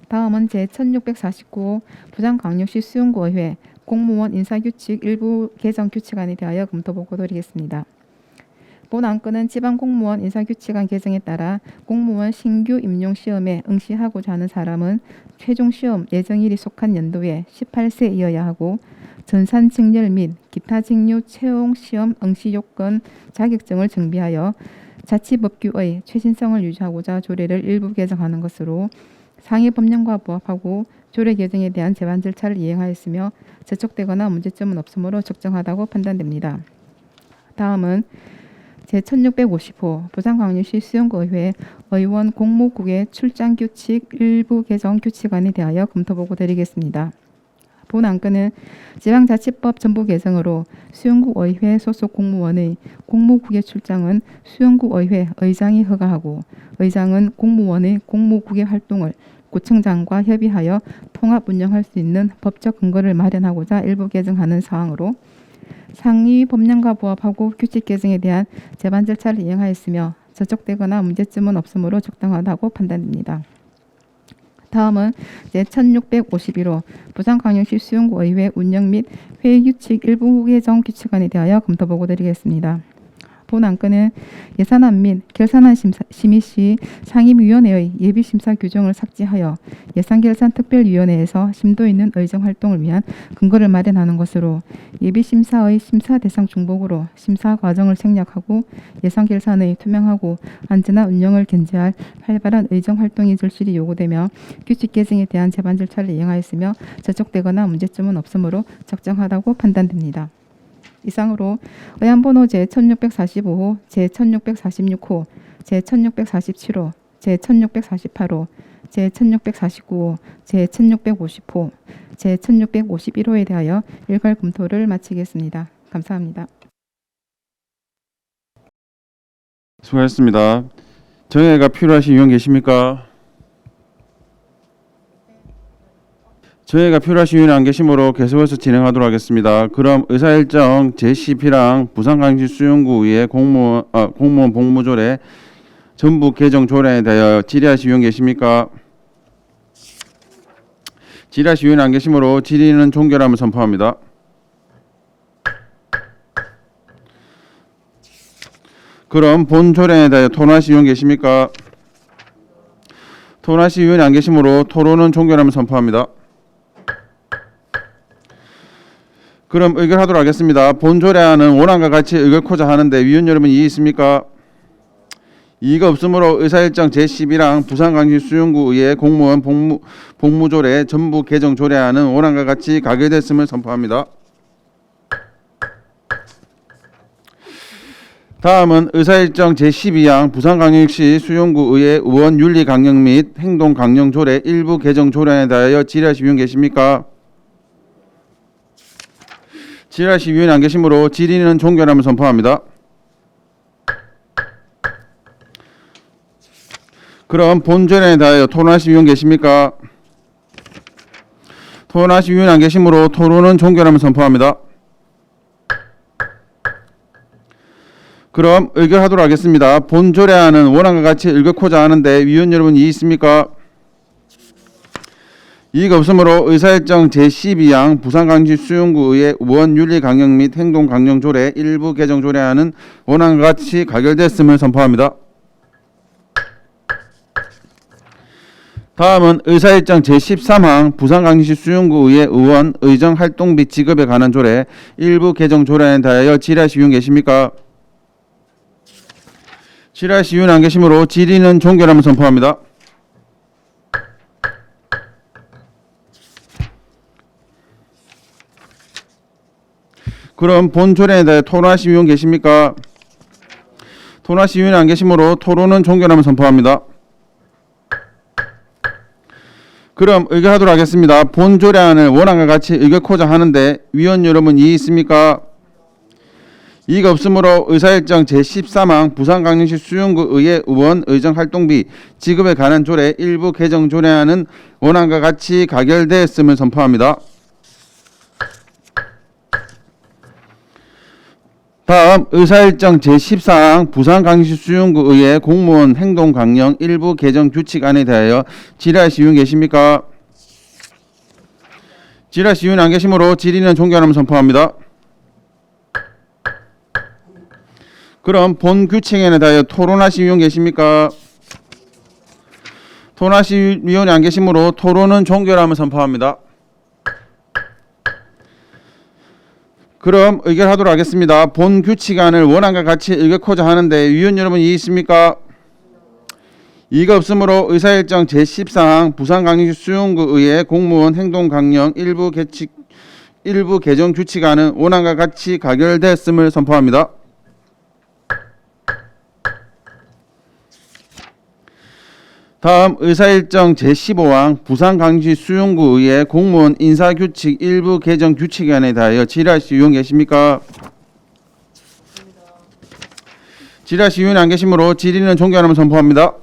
다음은 제1649호 부산광역시 수영구의회 공무원 인사규칙 일부 개정 규칙안에 대하여 검토 보고 드리겠습니다. 본 안건은 지방공무원 인사규칙안 개정에 따라 공무원 신규 임용시험에 응시하고자 하는 사람은 최종시험 예정일이 속한 연도에 18세이어야 하고 전산직렬 및 기타 직무 채용시험 응시 요건 자격증을 정비하여 자치법규의 최신성을 유지하고자 조례를 일부 개정하는 것으로 상위 법령과 부합하고 조례 개정에 대한 제반 절차를 이행하였으며 저촉되거나 문제점은 없으므로 적정하다고 판단됩니다. 다음은 제1650호 부산광역시 수영구의회 의원 공무국의 출장규칙 일부 개정 규칙안에 대하여 검토 보고 드리겠습니다. 본 안건은 지방자치법 전부 개정으로 수영구의회 소속 공무원의 공무국의 출장은 수영구의회 의장이 허가하고 의장은 공무원의 공무국의 활동을 구청장과 협의하여 통합 운영할 수 있는 법적 근거를 마련하고자 일부 개정하는 사항으로 상위 법령과 부합하고 규칙 개정에 대한 제반 절차를 이행하였으며 저촉되거나 문제점은 없으므로 적당하다고 판단됩니다. 다음은 제1651호 부산광역시 수영구의회 운영 및 회의규칙 일부 개정 규칙안에 대하여 검토 보고 드리겠습니다. 본 안건은 예산안 및 결산안 심의 시 상임위원회의 예비심사 규정을 삭제하여 예산결산특별위원회에서 심도 있는 의정 활동을 위한 근거를 마련하는 것으로 예비심사의 심사 대상 중복으로 심사 과정을 생략하고 예산결산의 투명하고 안전한 운영을 견제할 활발한 의정 활동이 절실히 요구되며 규칙 개정에 대한 제반 절차를 이행하였으며 저촉되거나 문제점은 없으므로 적정하다고 판단됩니다. 이상으로 의안번호 제1645호, 제1646호, 제1647호, 제1648호, 제1649호, 제1650호, 제1651호에 대하여 일괄 검토를 마치겠습니다. 감사합니다. 수고하셨습니다. 정해가 필요하신 의원 계십니까? 정해가 필요하신 의원이 안 계시므로 계속해서 진행하도록 하겠습니다. 그럼 의사일정 제10회랑 부산광역시수용구의 공무원 복무조례 전부 개정 조례에 대하여 질의하실 의원 계십니까? 질의하실 의원이 안 계시므로 질의는 종결함을 선포합니다. 그럼 본 조례에 대하여 토론하실 의원 계십니까? 토론하실 의원이 안 계시므로 토론은 종결함을 선포합니다. 그럼 의결하도록 하겠습니다. 본 조례안은 원안과 같이 의결코자 하는데 위원 여러분 이의 있습니까? 이의가 없으므로 의사일정 제12랑 부산광역시수용구의 공무원 복무조례 전부 개정 조례안은 원안과 같이 가결됐음을 선포합니다. 다음은 의사일정 제12항 부산광역시 수용구의 의원 윤리 강령 및 행동 강령 조례 일부 개정 조례에 대하여 질의하실 의원 계십니까? 질의하실 의원이 안 계시므로 질의는 종결함을 선포합니다. 그럼 본 조례에 대하여 토론하실 의원 계십니까? 토론하실 의원이 안 계시므로 토론은 종결함을 선포합니다. 그럼 의결하도록 하겠습니다. 본 조례안은 원안과 같이 의결코자 하는데 위원 여러분 이의 있습니까? 이의가 없으므로 의사일정 제12항 부산광역시 수용구의 의원 윤리 강령 및 행동 강령 조례 일부 개정 조례안은 원안과 같이 가결됐음을 선포합니다. 다음은 의사일정 제13항 부산광역시 수용구의 의원 의정 활동 및 직업에 관한 조례 일부 개정 조례안에 대하여 질의하실 의원 계십니까? 질의하실 의원 안 계시므로 질의는 종결함을 선포합니다. 그럼 본 조례에 대해 토론하실 의원 계십니까? 토론하실 의원이 안 계시므로 토론은 종결함을 선포합니다. 그럼 의결하도록 하겠습니다. 본 조례안을 원안과 같이 의결코자 하는데 위원 여러분 이의 있습니까? 이의가 없으므로 의사일정 제13항 부산광역시 수용구의 의원 의정활동비 지급에 관한 조례 일부 개정 조례안은 원안과 같이 가결되었음을 선포합니다. 다음 의사일정 제14항 부산광역시 수용구의 공무원 행동강령 일부 개정 규칙안에 대하여 질의하실 의원 계십니까? 질의하실 의원이 안 계시므로 질의는 종결함을 선포합니다. 그럼 본 규칙안에 대하여 토론하실 의원 계십니까? 토론하실 의원이 안 계시므로 토론은 종결함을 선포합니다. 그럼 의결하도록 하겠습니다. 본 규칙안을 원안과 같이 의결코자 하는데 위원 여러분 이의 있습니까? 이의가 없으므로 의사일정 제14항 부산광역시 수용구의 공무원 행동강령 일부 개정 규칙안은 원안과 같이 가결됐음을 선포합니다. 다음 의사일정 제15항 부산광역시 수용구의 공무원 인사규칙 일부 개정 규칙안에 대하여 질의하실 의원 계십니까? 질의하실 의원이 안 계시므로 질의는 종결함을 선포합니다.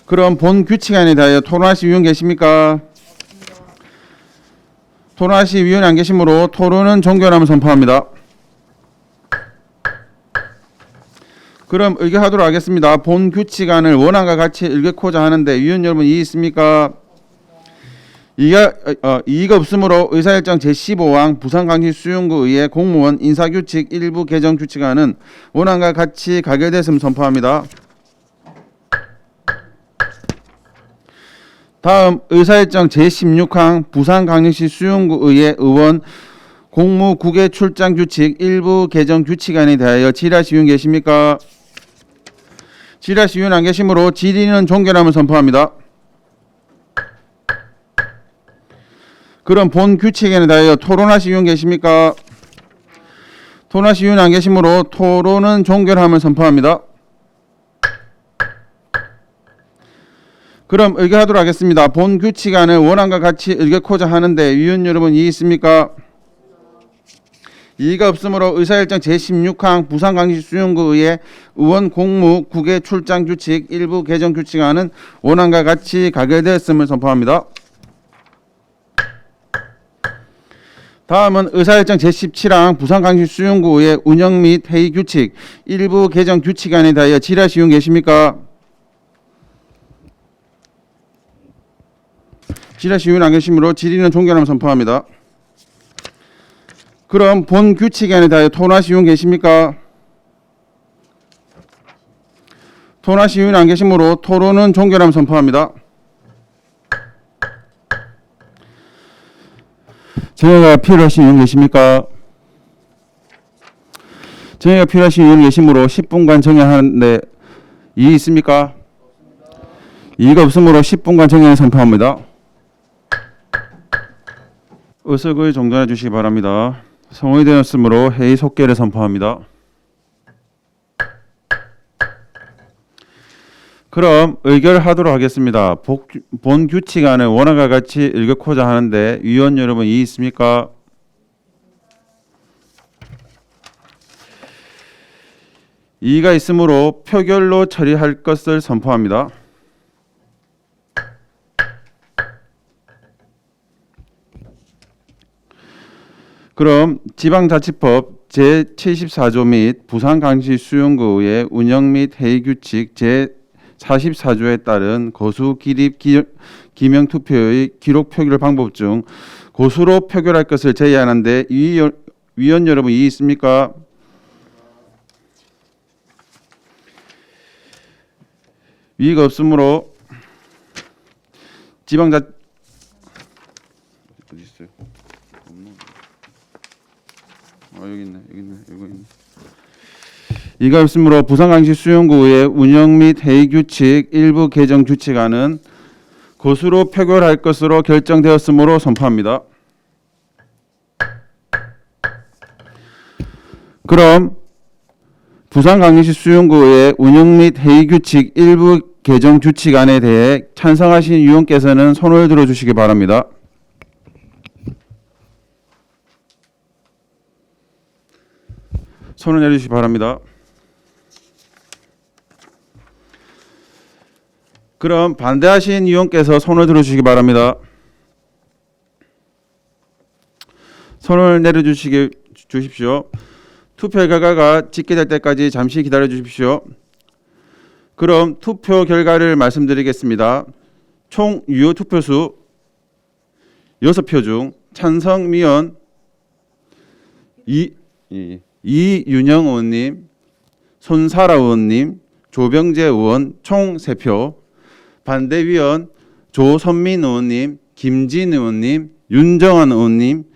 그럼 본 규칙안에 대하여 토론하실 의원 계십니까? 토론하실 의원이 안 계시므로 토론은 종결함을 선포합니다. 그럼 의결하도록 하겠습니다. 본 규칙안을 원안과 같이 의결코자 하는데 위원 여러분 이의 있습니까? 이의가 없으므로 의사일정 제15항 부산광시 수용구의회 공무원 인사규칙 일부 개정 규칙안은 원안과 같이 가결됐음 선포합니다. 다음 의사일정 제16항 부산광역시 수용구의회 의원 공무 국외 출장 규칙 일부 개정 규칙안에 대하여 질의하실 의원 계십니까? 질의하실 의원 안 계시므로 질의는 종결함을 선포합니다. 그럼 본 규칙안에 대하여 토론하실 의원 계십니까? 토론하실 의원 안 계시므로 토론은 종결함을 선포합니다. 그럼 의결하도록 하겠습니다. 본 규칙안을 원안과 같이 의결코자 하는데 위원 여러분 이의 있습니까? 이의가 없으므로 의사일정 제16항 부산광시 수용구의회 의원 공무 국외 출장 규칙 일부 개정 규칙안은 원안과 같이 가결되었음을 선포합니다. 다음은 의사일정 제17항 부산광시 수용구의회 운영 및 회의 규칙 일부 개정 규칙안에 대하여 질의하실 의원 계십니까? 질의하실 의원 안 계시므로 질의는 종결함을 선포합니다. 그럼 본 규칙안에 대하여 토론하실 의원 계십니까? 토론하실 의원 안 계시므로 토론은 종결함을 선포합니다. 정의가 필요하신 의원 계십니까? 정의가 필요하신 의원 계시므로 10분간 정의하는데 이의 있습니까? 이의가 없으므로 10분간 정의를 선포합니다. 의석을 정돈해 주시기 바랍니다. 성의되었으므로 회의 속개를 선포합니다. 그럼 의결하도록 하겠습니다. 본 규칙안을 원안과 같이 의결코자 하는데 위원 여러분 이의 있습니까? 이의가 있으므로 표결로 처리할 것을 선포합니다. 그럼 지방자치법 제74조 및 부산광시 수용구의 운영 및 회의 규칙 제44조에 따른 거수 기립 기명 투표의 기록 표결 방법 중 고수로 표결할 것을 제의하는데 위원 여러분 이의 있습니까? 이의가 없으므로 지방자 어디 있어요? 여기 있네. 이가 없으므로 부산광시 수용구의 운영 및 회의 규칙 일부 개정 규칙안은 고수로 표결할 것으로 결정되었으므로 선포합니다. 그럼 부산광역시 수용구의 운영 및 회의 규칙 일부 개정 규칙안에 대해 찬성하신 위원께서는 손을 들어주시기 바랍니다. 손을 내려주시기 바랍니다. 그럼 반대하신 위원께서 손을 들어주시기 바랍니다. 손을 내려주십시오. 투표 결과가 집계될 때까지 잠시 기다려 주십시오. 그럼 투표 결과를 말씀드리겠습니다. 총 유효 투표수 6표 중 찬성 위원 이윤영 의원님, 손사라 의원님, 조병재 의원 총 3표, 반대 위원 조선민 의원님, 김진 의원님, 윤정환 의원님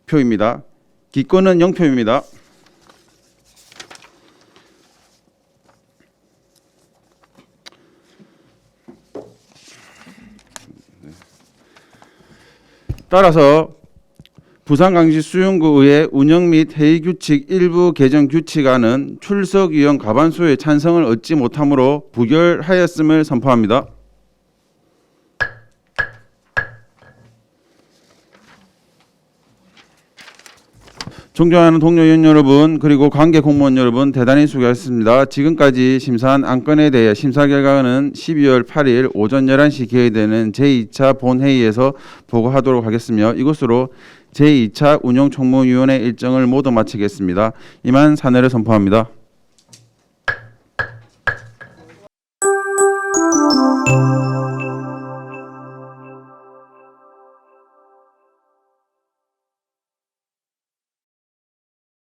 표입니다. 기권은 0표입니다. 따라서 부산광시 수용구의 운영 및 회의 규칙 일부 개정 규칙안은 출석 위원 과반수의 찬성을 얻지 못하므로 부결하였음을 선포합니다. 존경하는 동료 의원 여러분 그리고 관계 공무원 여러분 대단히 수고하셨습니다. 지금까지 심사한 안건에 대해 심사 결과는 12월 8일 오전 11시 개회되는 제2차 본회의에서 보고하도록 하겠으며 이것으로 제2차 운영총무위원회 일정을 모두 마치겠습니다. 이만 사내를 선포합니다.